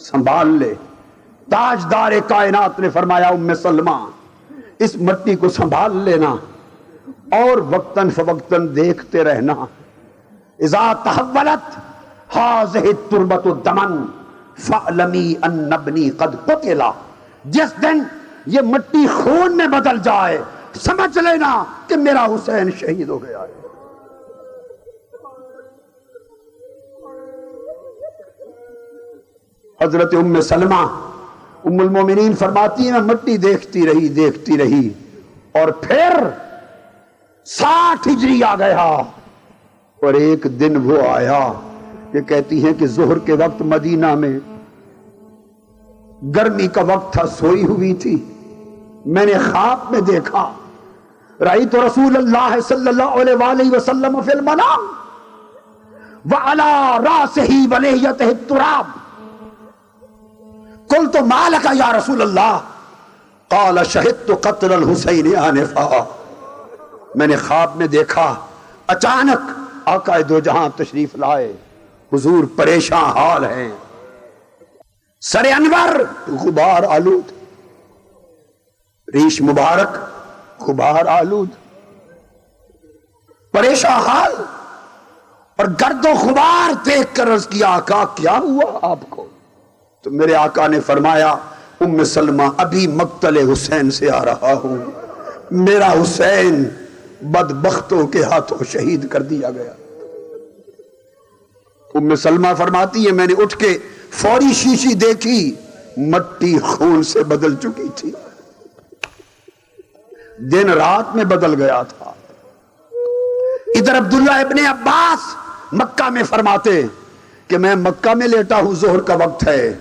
[SPEAKER 1] سنبھال لے۔ تاجدار کائنات نے فرمایا ام سلمہ، اس مٹی کو سنبھال لینا اور وقتاً فوقتاً دیکھتے رہنا۔ اذا تحولت ہذہ التربۃ دمن فاعلمی ان ابنی قد قتل، جس دن یہ مٹی خون میں بدل جائے سمجھ لینا کہ میرا حسین شہید ہو گیا ہے۔ حضرت ام سلمہ ام المومنین فرماتی ہیں میں مٹی دیکھتی رہی اور پھر 60 ہجری آ گیا، اور ایک دن وہ آیا کہ کہتی ہیں کہ ظہر کے وقت مدینہ میں گرمی کا وقت تھا، سوئی ہوئی تھی، میں نے خواب میں دیکھا رأیت رسول اللہ صلی اللہ علیہ وآلہ وسلم فی المنام وعلی راسہ ولیہتہ التراب، قلت ما لک یا رسول اللہ، قال شہدت قتل الحسین آنفا، میں نے خواب میں دیکھا اچانک آقا دو جہاں تشریف لائے، حضور پریشان حال ہیں، سر انور غبار آلود، ریش مبارک غبار آلود، پریشان حال، اور گرد و غبار دیکھ کر عرض کیا آقا کیا ہوا آپ کو؟ تو میرے آقا نے فرمایا ام سلمہ ابھی مقتل حسین سے آ رہا ہوں، میرا حسین بدبختوں کے ہاتھوں شہید کر دیا گیا۔ ام سلمہ فرماتی ہے میں نے اٹھ کے فوری شیشی دیکھی، مٹی خون سے بدل چکی تھی، دن رات میں بدل گیا تھا۔ ادھر عبداللہ ابن عباس مکہ میں فرماتے کہ میں مکہ میں لیٹا ہوں، ظہر کا وقت ہے،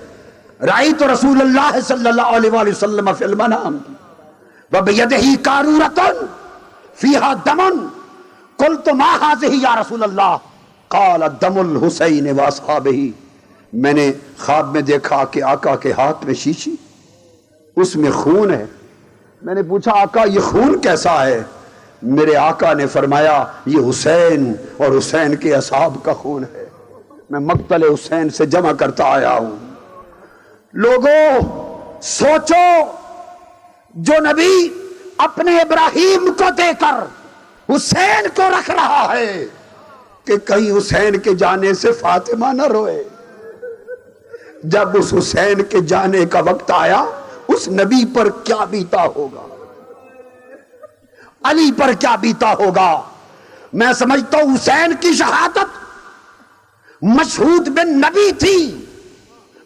[SPEAKER 1] رأیت رسول اللہ صلی اللہ علیہ وآلہ وسلم فی المنام وبیدہ قارورۃ فیہا دم، قلت ما ھذہ یا رسول اللہ، قال دم الحسین واصحابہ، میں نے خواب میں دیکھا کہ آقا کے ہاتھ میں شیشی، اس میں خون ہے۔ میں نے پوچھا آقا یہ خون کیسا ہے؟ میرے آقا نے فرمایا یہ حسین اور حسین کے اصحاب کا خون ہے، میں مقتل حسین سے جمع کرتا آیا ہوں۔ لوگوں سوچو، جو نبی اپنے ابراہیم کو دے کر حسین کو رکھ رہا ہے کہ کہیں حسین کے جانے سے فاطمہ نہ روئے، جب اس حسین کے جانے کا وقت آیا اس نبی پر کیا بیتا ہوگا، علی پر کیا بیتا ہوگا۔ میں سمجھتا ہوں حسین کی شہادت مشہود بن نبی تھی،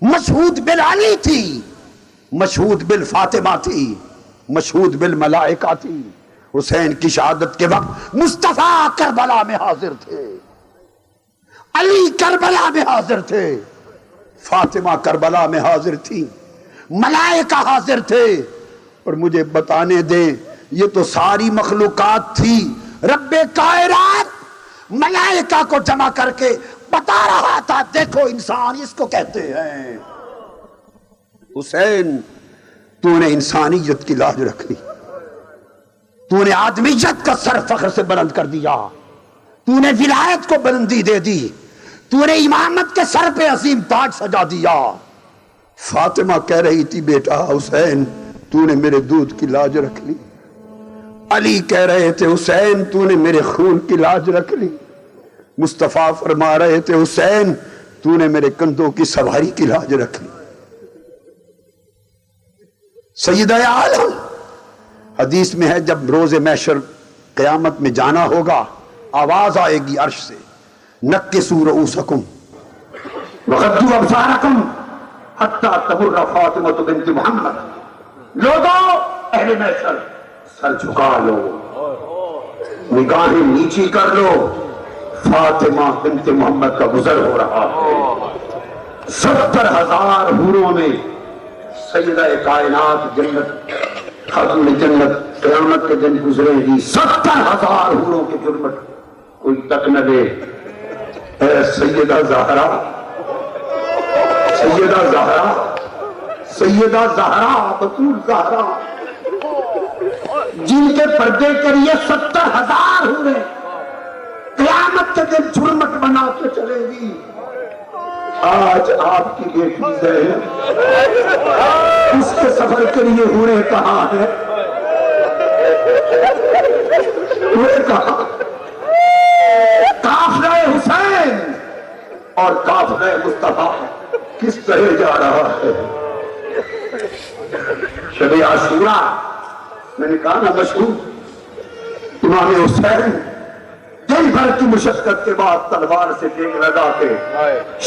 [SPEAKER 1] مشہود بن علی تھی، مشہود بن فاطمہ تھی، مشہود بن ملائکہ تھی۔ حسین کی شہادت کے وقت مصطفیٰ کربلا میں حاضر تھے، علی کربلا میں حاضر تھے، فاطمہ کربلا میں حاضر تھی، ملائکہ حاضر تھے۔ اور مجھے بتانے دیں یہ تو ساری مخلوقات تھی، رب کائنات ملائکہ کو جمع کر کے بتا رہا تھا دیکھو انسان اس کو کہتے ہیں۔ حسین تو نے انسانیت کی لاج رکھ لی، تو نے آدمیت کا سر فخر سے بلند کر دیا، تو نے ولایت کو بلندی دے دی، تو نے امامت کے سر پہ عظیم تاج سجا دیا۔ فاطمہ کہہ رہی تھی بیٹا حسین تو نے میرے دودھ کی لاج رکھ لی، علی کہہ رہے تھے حسین تو نے میرے خون کی لاج رکھ لی، مصطفیٰ فرما رہے تھے حسین تو نے میرے کندھوں کی سواری کی لاج رکھ لی۔ سیدہ عالم حدیث میں ہے جب روز محشر قیامت میں جانا ہوگا آواز آئے گی عرش سے نکسوا رؤوسکم وغضوا ابصارکم حتی تمر فاطمہ بنت محمد، لوگوں اہل محشر سر جھکا لو، نگاہیں نیچی کر لو، فاطمہ بنت محمد کا گزر ہو رہا ہے۔ 70,000 حوروں میں سیدہ کائنات جنت خاتون جنت قیامت کے دن گزرے گی، 70,000 حوروں کے جرمت کوئی تک نہ دے۔ اے سیدہ زہرا، سیدہ زہرا، سیدہ زہرا، بطول زہرا، جن کے پردے کے لیے 70,000 حوریں قیامت کے دن جرمت بنا کے چلے گی، آج آپ کی بیٹی زینب اس کے سفر کے لیے حوریں کہاں ہیں؟ حوریں کہاں؟ قافلہ حسین اور قافلہ مصطفیٰ کس طرح جا رہا ہے؟ شب عاشورہ میں نے کہا نا مشہور، امام حسین دن بھر کی مشقت کے بعد تلوار سے ٹیک لگا کے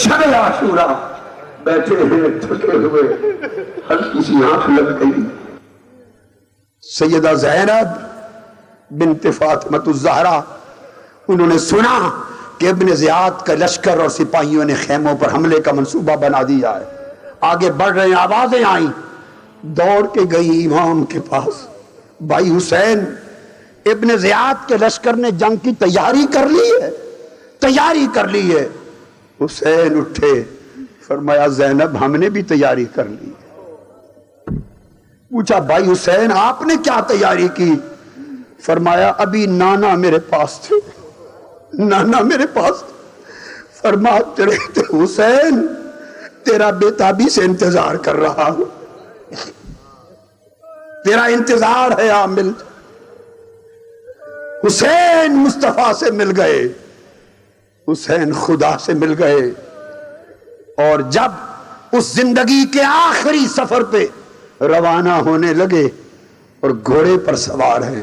[SPEAKER 1] شب عاشورہ بیٹھے ہیں تھکے ہوئے، ہلکی سی آنکھ لگ گئی۔ سیدہ زینب بنت فاطمہ الزہرا انہوں نے سنا کہ ابن زیاد کا لشکر اور سپاہیوں نے خیموں پر حملے کا منصوبہ بنا دیا ہے، آگے بڑھ رہے ہیں، آوازیں آئیں، دوڑ کے گئی امام کے پاس، بھائی حسین ابن زیاد کے لشکر نے جنگ کی تیاری کر لی ہے، تیاری کر لی ہے۔ حسین اٹھے، فرمایا زینب ہم نے بھی تیاری کر لی۔ پوچھا بھائی حسین آپ نے کیا تیاری کی؟ فرمایا ابھی نانا میرے پاس تھے، نانا میرے پاس تھے۔ فرماتے رہتے حسین تیرا بیٹا بھی سے انتظار کر رہا ہوں، تیرا انتظار ہے عامل۔ حسین مصطفیٰ سے مل گئے، حسین خدا سے مل گئے، اور جب اس زندگی کے آخری سفر پہ روانہ ہونے لگے اور گھوڑے پر سوار ہیں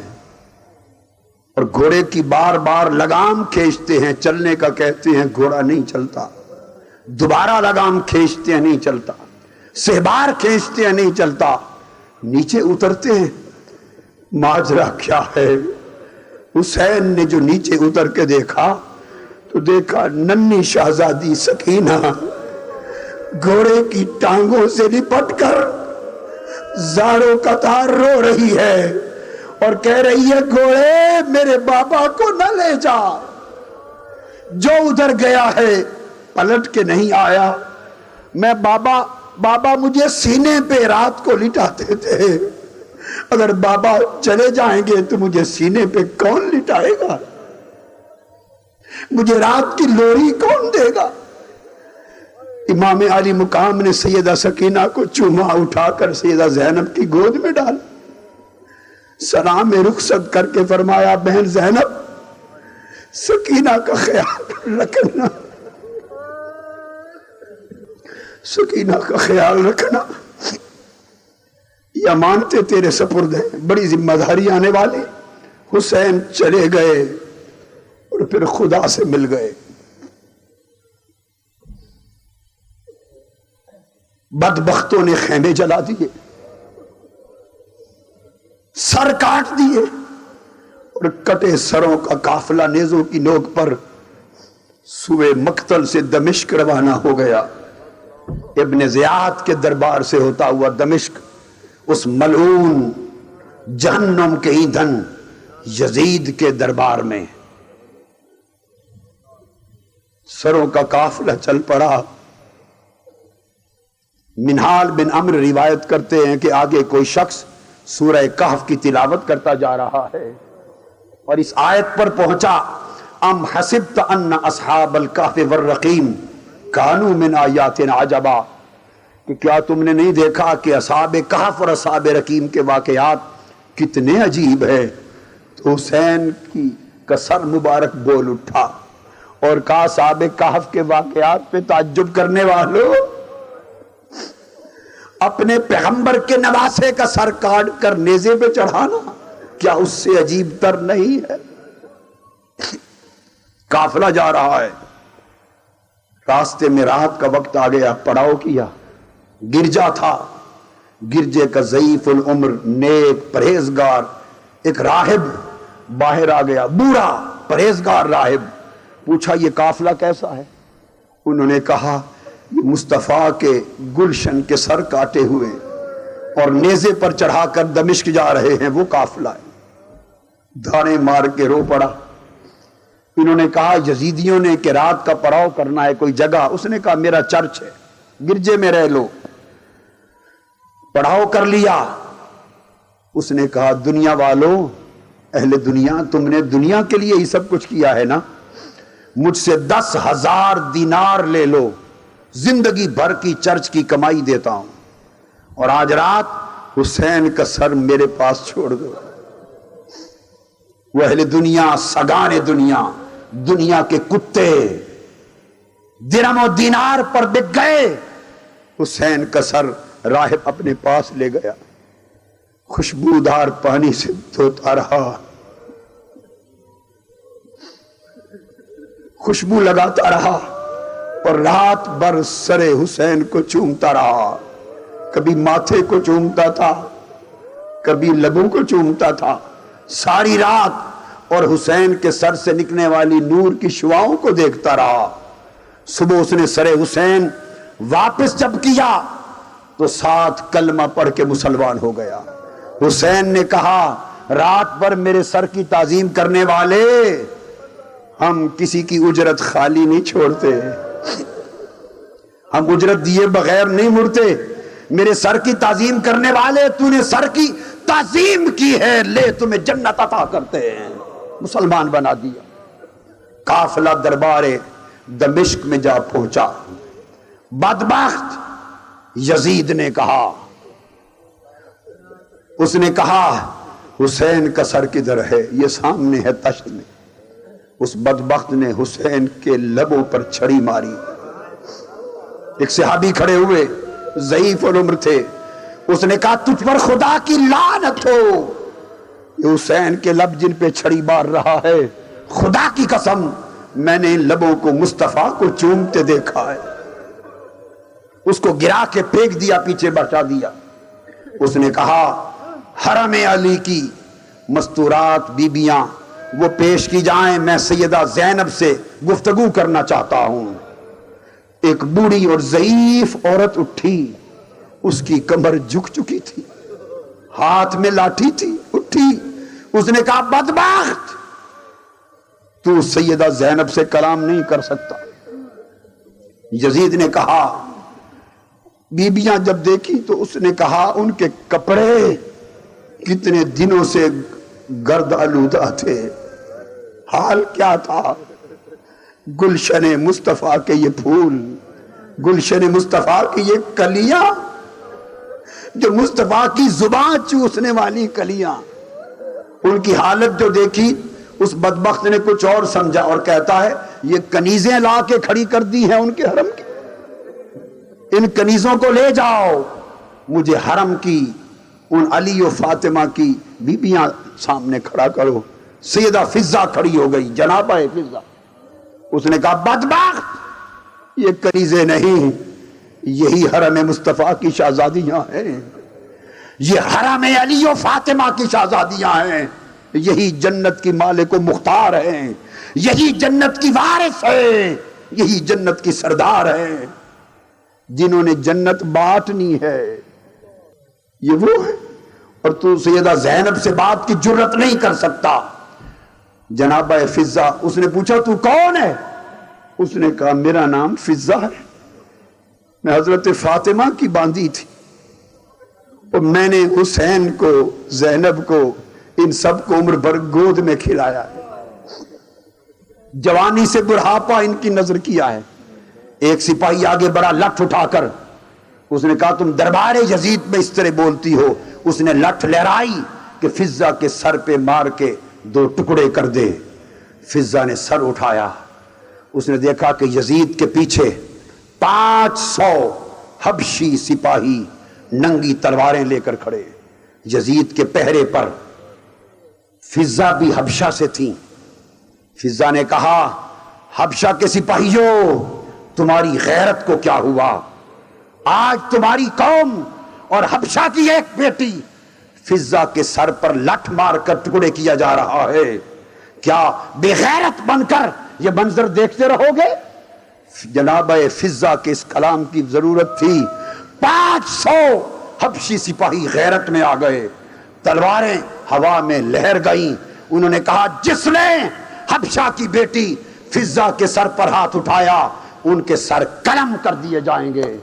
[SPEAKER 1] اور گھوڑے کی بار بار لگام کھینچتے ہیں، چلنے کا کہتے ہیں گھوڑا نہیں چلتا، دوبارہ لگام کھینچتے ہیں نہیں چلتا، سہبار کھینچتے ہیں نہیں چلتا، نیچے اترتے ہیں، ماجرا کیا ہے؟ حسین نے جو نیچے اتر کے دیکھا تو دیکھا ننھی شہزادی سکینہ گھوڑے کی ٹانگوں سے لپٹ کر زاروں قطار رو رہی ہے اور کہہ رہی ہے گھوڑے میرے بابا کو نہ لے جا، جو ادھر گیا ہے پلٹ کے نہیں آیا، میں بابا مجھے سینے پہ رات کو لٹاتے تھے، اگر بابا چلے جائیں گے تو مجھے سینے پہ کون لٹائے گا، مجھے رات کی لوری کون دے گا؟ امام علی مقام نے سیدہ سکینہ کو چوما، اٹھا کر سیدہ زینب کی گود میں ڈال، سلام رخصت کر کے فرمایا بہن زینب سکینہ کا خیال رکھنا، سکینہ کا خیال رکھنا، یہ امانتیں تیرے سپرد ہیں، بڑی ذمہ داری آنے والی۔ حسین چلے گئے اور پھر خدا سے مل گئے۔ بدبختوں نے خیمے جلا دیے، سر کاٹ دیے اور کٹے سروں کا قافلہ نیزوں کی نوک پر سوئے مقتل سے دمشق روانہ ہو گیا۔ ابن زیاد کے دربار سے ہوتا ہوا دمشق اس ملعون جہنم کے ایندھن یزید کے دربار میں سروں کا قافلہ چل پڑا۔ منہال بن عمرو روایت کرتے ہیں کہ آگے کوئی شخص سورہ کہف کی تلاوت کرتا جا رہا ہے اور اس آیت پر پہنچا ام حسبت ان اصحاب الکہف والرقیم کانوا من آیاتنا عجبا، کہ کیا تم نے نہیں دیکھا کہ اصحاب کہف اور اصحاب رقیم کے واقعات کتنے عجیب ہیں؟ تو حسین کا سر مبارک بول اٹھا اور کہا اصحاب کہف کے واقعات پہ تعجب کرنے والوں، اپنے پیغمبر کے نواسے کا سر کاٹ کر نیزے پہ چڑھانا کیا اس سے عجیب تر نہیں ہے؟ قافلہ جا رہا ہے، راستے میں رات کا وقت آ گیا، پڑاؤ کیا، گرجا تھا، گرجے کا ضعیف العمر نیک پرہیزگار ایک راہب باہر آ گیا، بوڑھا پرہیزگار راہب۔ پوچھا یہ قافلہ کیسا ہے؟ انہوں نے کہا یہ مصطفیٰ کے گلشن کے سر کاٹے ہوئے اور نیزے پر چڑھا کر دمشق جا رہے ہیں، وہ قافلہ ہے۔ دھاڑے مار کے رو پڑا۔ انہوں نے کہا یزیدیوں نے کہ رات کا پڑاؤ کرنا ہے کوئی جگہ، اس نے کہا میرا چرچ ہے، گرجے میں رہ لو۔ پڑاؤ کر لیا۔ اس نے کہا دنیا والوں، اہل دنیا، تم نے دنیا کے لیے ہی سب کچھ کیا ہے نا، مجھ سے 10,000 دینار لے لو، زندگی بھر کی چرچ کی کمائی دیتا ہوں، اور آج رات حسین کا سر میرے پاس چھوڑ دو۔ وہ اہل دنیا، سگان دنیا، دنیا کے کتے درہم و دینار پر بک گئے۔ حسین کا سر راہب اپنے پاس لے گیا، خوشبودار پانی سے دھوتا رہا، خوشبو لگاتا رہا، اور رات بھر سر حسین کو چومتا رہا۔ کبھی ماتھے کو چومتا تھا، کبھی لبوں کو چومتا تھا، ساری رات، اور حسین کے سر سے نکلنے والی نور کی شعاؤں کو دیکھتا رہا۔ صبح اس نے سر حسین واپس جب کیا تو 7 کلمہ پڑھ کے مسلمان ہو گیا۔ حسین نے کہا رات بھر میرے سر کی تعظیم کرنے والے، ہم کسی کی اجرت خالی نہیں چھوڑتے، ہم اجرت دیے بغیر نہیں مڑتے۔ میرے سر کی تعظیم کرنے والے، تو نے سر کی تعظیم کی ہے، لے تمہیں جنت عطا کرتے ہیں۔ مسلمان بنا دیا۔ قافلہ دربار دمشق میں جا پہنچا۔ بدبخت یزید نے کہا، اس نے کہا حسین کا سر کدھر ہے؟ یہ سامنے ہے تشت میں۔ اس بدبخت نے حسین کے لبوں پر چھڑی ماری۔ ایک صحابی کھڑے ہوئے، ضعیف العمر تھے، اس نے کہا تجھ پر خدا کی لعنت ہو، یہ حسین کے لب جن پہ چھڑی مار رہا ہے، خدا کی قسم میں نے ان لبوں کو مصطفیٰ کو چومتے دیکھا ہے۔ اس کو گرا کے پھینک دیا، پیچھے بٹا دیا۔ اس نے کہا حرم علی کی مستورات بیبیاں وہ پیش کی جائیں، میں سیدہ زینب سے گفتگو کرنا چاہتا ہوں۔ ایک بوڑھی اور ضعیف عورت اٹھی، اس کی کمر جھک چکی تھی، ہاتھ میں لاٹھی تھی، اٹھی۔ اس نے کہا بدبخت، تو سیدہ زینب سے کلام نہیں کر سکتا۔ یزید نے کہا، بیبیاں جب دیکھی تو اس نے کہا ان کے کپڑے کتنے دنوں سے گرد آلودہ تھے، حال کیا تھا؟ گلشن مصطفیٰ کے یہ پھول، گلشن مصطفیٰ کی یہ کلیاں، جو مصطفیٰ کی زبان چوسنے والی کلیاں، ان کی حالت جو دیکھی، اس بدبخت نے کچھ اور سمجھا اور کہتا ہے یہ کنیزیں لا کے کھڑی کر دی ہیں ان کے حرم کی، ان کنیزوں کو لے جاؤ، مجھے حرم کی ان علی و فاطمہ کی بیبیاں سامنے کھڑا کرو۔ سیدہ فضہ کھڑی ہو گئی، جنابہ فضہ۔ اس نے کہا بدبخت، یہ کنیزیں نہیں، یہی حرم مصطفیٰ کی شہزادیاں ہیں، یہ حرم علی و فاطمہ کی شہزادیاں ہیں، یہی جنت کی مالک و مختار ہیں، یہی جنت کی وارث ہیں، یہی جنت کی سردار ہیں، جنہوں نے جنت بانٹنی ہے، یہ وہ ہے، اور تو سیدہ زینب سے بات کی جرت نہیں کر سکتا۔ جنابہ فضہ، اس نے پوچھا تو کون ہے؟ اس نے کہا میرا نام فضہ ہے، میں حضرت فاطمہ کی باندھی تھی، اور میں نے حسین کو، زینب کو، ان سب کو عمر بھر گود میں کھلایا ہے، جوانی سے بڑھاپا ان کی نظر کیا ہے۔ ایک سپاہی آگے بڑا لٹھ اٹھا کر، اس نے کہا تم دربار یزید میں اس طرح بولتی ہو؟ اس نے لٹھ لہرائی کہ فضہ کے سر پہ مار کے 2 ٹکڑے کر دے۔ فضہ نے سر اٹھایا، اس نے دیکھا کہ یزید کے پیچھے 500 حبشی سپاہی ننگی تلواریں لے کر کھڑے، یزید کے پہرے پر۔ فضہ بھی حبشہ سے تھیں. فضہ نے کہا حبشہ کے سپاہیوں تمہاری غیرت کو کیا ہوا؟ آج تمہاری قوم اور حبشہ کی ایک بیٹی فضہ کے سر پر لٹھ مار کر ٹکڑے کیا جا رہا ہے. کیا بے غیرت بن کر یہ منظر دیکھتے رہو گے؟ جناب فضہ کے اس کلام کی ضرورت تھی. 500 حبشی سپاہی غیرت میں آ گئے، تلواریں ہوا میں لہر گئیں. انہوں نے کہا جس نے حبشہ کی بیٹی فضہ کے سر پر ہاتھ اٹھایا ان کے سر قلم کر دیے جائیں گے.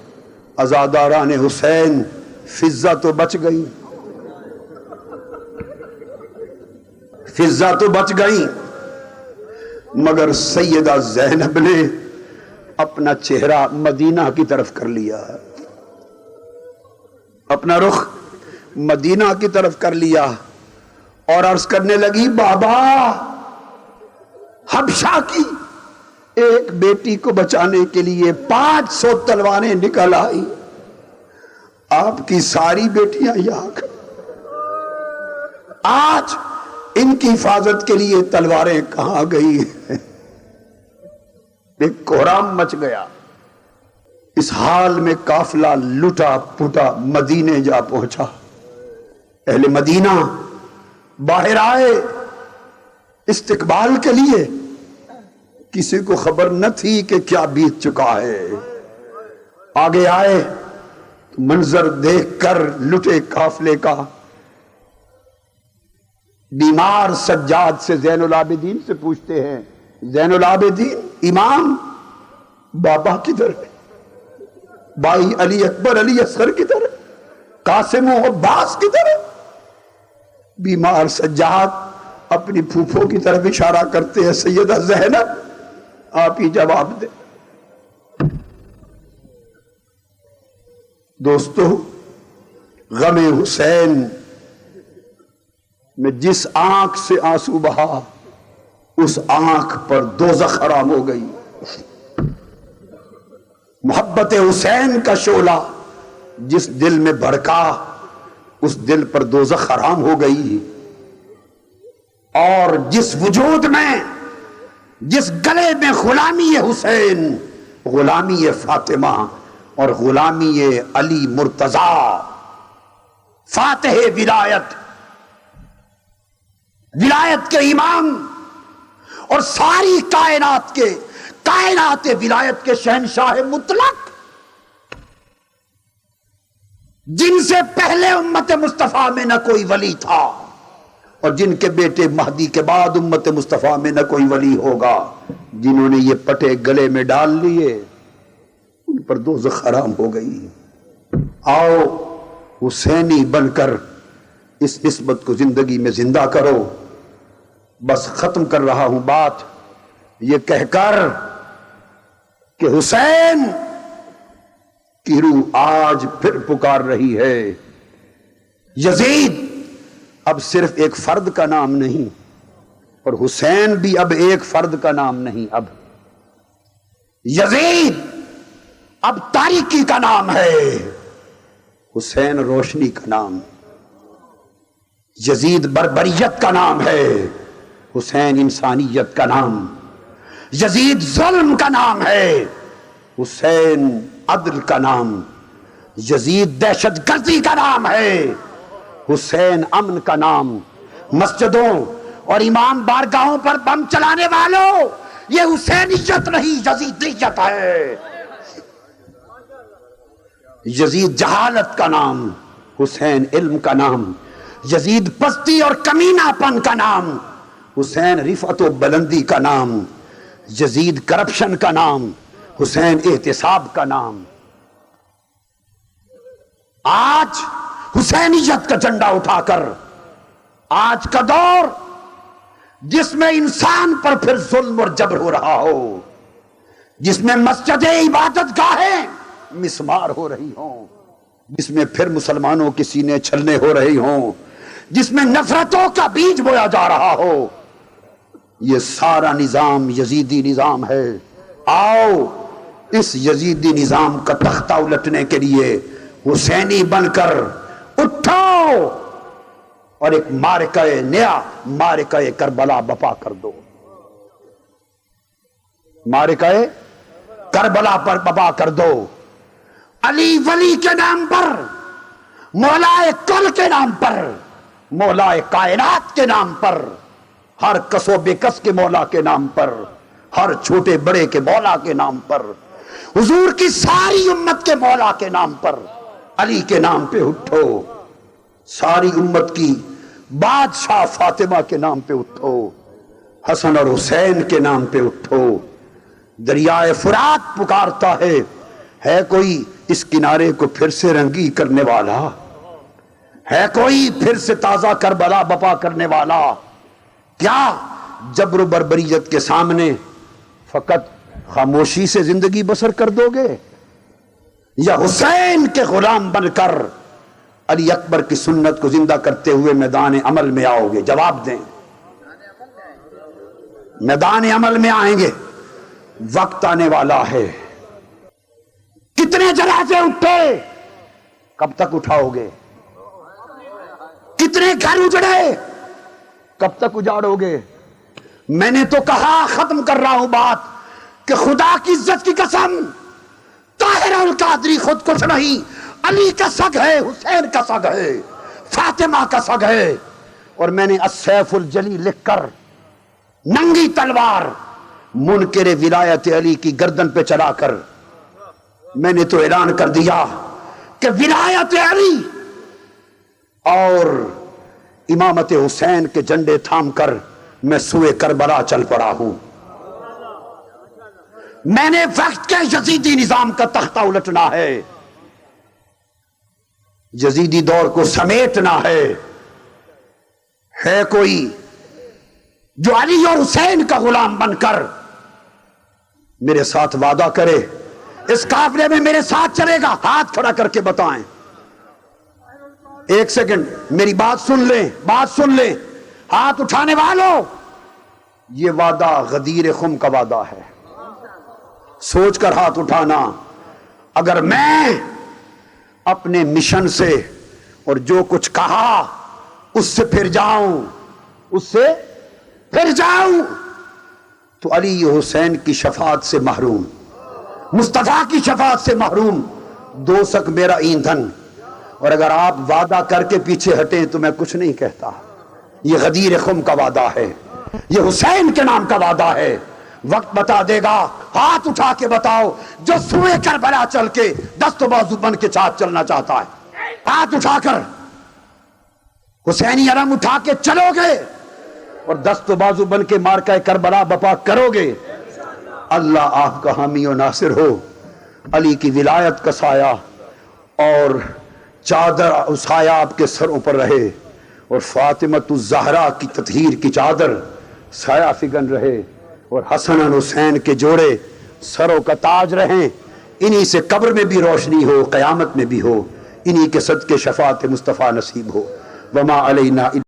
[SPEAKER 1] عزاداران حسین فضہ تو بچ گئی، فضہ تو بچ گئی، مگر سیدہ زینب نے اپنا چہرہ مدینہ کی طرف کر لیا، اپنا رخ مدینہ کی طرف کر لیا اور عرض کرنے لگی بابا حبشہ کی ایک بیٹی کو بچانے کے لیے 500 تلواریں نکل آئی، آپ کی ساری بیٹیاں یہاں آج ان کی حفاظت کے لیے تلواریں کہاں گئی ہیں؟ ایک کوہرام مچ گیا. اس حال میں قافلہ لٹا پٹا مدینے جا پہنچا. اہل مدینہ باہر آئے استقبال کے لیے، کسی کو خبر نہ تھی کہ کیا بیت چکا ہے. آگے آئے تو منظر دیکھ کر لٹے قافلے کا بیمار سجاد سے زین العابدین سے پوچھتے ہیں زین العابدین امام بابا کدھر ہے؟ بھائی علی اکبر علی اصغر کدھر ہے؟ قاسم و عباس کدھر ہے؟ بیمار سجاد اپنی پھوپھو کی طرف اشارہ کرتے ہیں سیدہ زینب آپ ہی جواب دیں. دوستو غم حسین میں جس آنکھ سے آنسو بہا اس آنکھ پر دوزخ حرام ہو گئی. محبت حسین کا شعلہ جس دل میں بھڑکا اس دل پر دوزخ حرام ہو گئی. اور جس وجود میں جس گلے میں غلامی حسین، غلامی فاطمہ اور غلامی علی مرتضی فاتح ولایت، ولایت کے امام اور ساری کائنات کے کائنات ولایت کے شہنشاہ مطلق، جن سے پہلے امت مصطفیٰ میں نہ کوئی ولی تھا اور جن کے بیٹے مہدی کے بعد امت مصطفیٰ میں نہ کوئی ولی ہوگا، جنہوں نے یہ پٹے گلے میں ڈال لیے ان پر دوزخ حرام ہو گئی. آؤ حسینی بن کر اس نسبت کو زندگی میں زندہ کرو. بس ختم کر رہا ہوں بات یہ کہہ کر کہ حسین کی روح آج پھر پکار رہی ہے. یزید اب صرف ایک فرد کا نام نہیں اور حسین بھی اب ایک فرد کا نام نہیں، اب یزید اب تاریکی کا نام ہے، حسین روشنی کا نام. یزید بربریت کا نام ہے، حسین انسانیت کا نام. یزید ظلم کا نام ہے، حسین عدل کا نام. یزید دہشت گردی کا نام ہے، حسین امن کا نام. مسجدوں اور امام بارگاہوں پر بم چلانے والوں یہ حسینیت نہیں یزیدیت ہے. یزید جہالت کا نام، حسین علم کا نام. یزید پستی اور کمینہ پن کا نام، حسین رفعت و بلندی کا نام. یزید کرپشن کا نام، حسین احتساب کا نام. آج حسینیت کا جھنڈا اٹھا کر آج کا دور جس میں انسان پر پھر ظلم اور جبر ہو رہا ہو، جس میں مسجد عبادت گاہیں مسمار ہو رہی ہوں، جس میں پھر مسلمانوں کے سینے چھلنے ہو رہی ہوں، جس میں نفرتوں کا بیج بویا جا رہا ہو، یہ سارا نظام یزیدی نظام ہے. آؤ اس یزیدی نظام کا تختہ الٹنے کے لیے حسینی بن کر اٹھو. اور ایک معرکہ نیا معرکہ کربلا بپا کر دو، معرکہ کربلا پر بپا کر دو۔ علی ولی کے نام پر، مولا کل کے نام پر، مولا کائنات کے نام پر، ہر کس و بے کس کے مولا کے نام پر، ہر چھوٹے بڑے کے مولا کے نام پر، حضور کی ساری امت کے مولا کے نام پر علی کے نام پہ اٹھو، ساری امت کی بادشاہ فاطمہ کے نام پہ اٹھو، حسن اور حسین کے نام پہ اٹھو۔ دریائے فرات پکارتا ہے کوئی اس کنارے کو پھر سے رنگی کرنے والا؟ ہے کوئی پھر سے تازہ کربلا بپا کرنے والا؟ کیا جبر و بربریت کے سامنے فقط خاموشی سے زندگی بسر کر دو گے، یا حسین کے غلام بن کر علی اکبر کی سنت کو زندہ کرتے ہوئے میدان عمل میں آؤ گے؟ جواب دیں، میدان عمل میں آئیں گے، وقت آنے والا ہے۔ کتنے جنازے اٹھے، کب تک اٹھاؤ گے؟ کتنے گھر اجڑے، کب تک اجاڑو گے؟ میں نے تو کہا، ختم کر رہا ہوں بات، کہ خدا کی عزت کی قسم، طاہر القادری خود کچھ نہیں، علی کا سگ ہے، حسین کا سگ ہے، فاطمہ کا سگ ہے۔ اور میں نے السیف الجلی لکھ کر ننگی تلوار منکر ولایت علی کی گردن پہ چلا کر میں نے تو اعلان کر دیا کہ ولایت علی اور امامت حسین کے جھنڈے تھام کر میں سوئے کربلا چل پڑا ہوں۔ میں نے وقت کے یزیدی نظام کا تختہ الٹنا ہے، یزیدی دور کو سمیٹنا ہے کوئی جو علی اور حسین کا غلام بن کر میرے ساتھ وعدہ کرے، اس قافلے میں میرے ساتھ چلے گا؟ ہاتھ کھڑا کر کے بتائیں۔ ایک سیکنڈ میری بات سن لیں، ہاتھ اٹھانے والوں، یہ وعدہ غدیر خم کا وعدہ ہے، سوچ کر ہاتھ اٹھانا۔ اگر میں اپنے مشن سے اور جو کچھ کہا اس سے پھر جاؤں تو علی حسین کی شفاعت سے محروم، مصطفیٰ کی شفاعت سے محروم، دوزخ میرا ایندھن۔ اور اگر آپ وعدہ کر کے پیچھے ہٹیں تو میں کچھ نہیں کہتا، یہ غدیر خم کا وعدہ ہے، یہ حسین کے نام کا وعدہ ہے۔ وقت بتا دے گا، ہاتھ اٹھا کے بتاؤ جو سوئے کربلا چل کے دست و بازو بن کے ساتھ چلنا چاہتا ہے، ہاتھ اٹھا کر حسینی علم اٹھا کے چلو گے اور دست و بازو بن کے مارکہ کربلا بپا کرو گے؟ اللہ آپ کا حامی و ناصر ہو، علی کی ولایت کا سایہ اور چادر و سایہ آپ کے سروں پر رہے، اور فاطمۃ الزہرا کی تطہیر کی چادر سایہ فگن رہے، اور حسن اور حسین کے جوڑے سروں کا تاج رہیں۔ انہی سے قبر میں بھی روشنی ہو، قیامت میں بھی ہو، انہی کے صدقے شفاعت مصطفیٰ نصیب ہو۔ وما علینا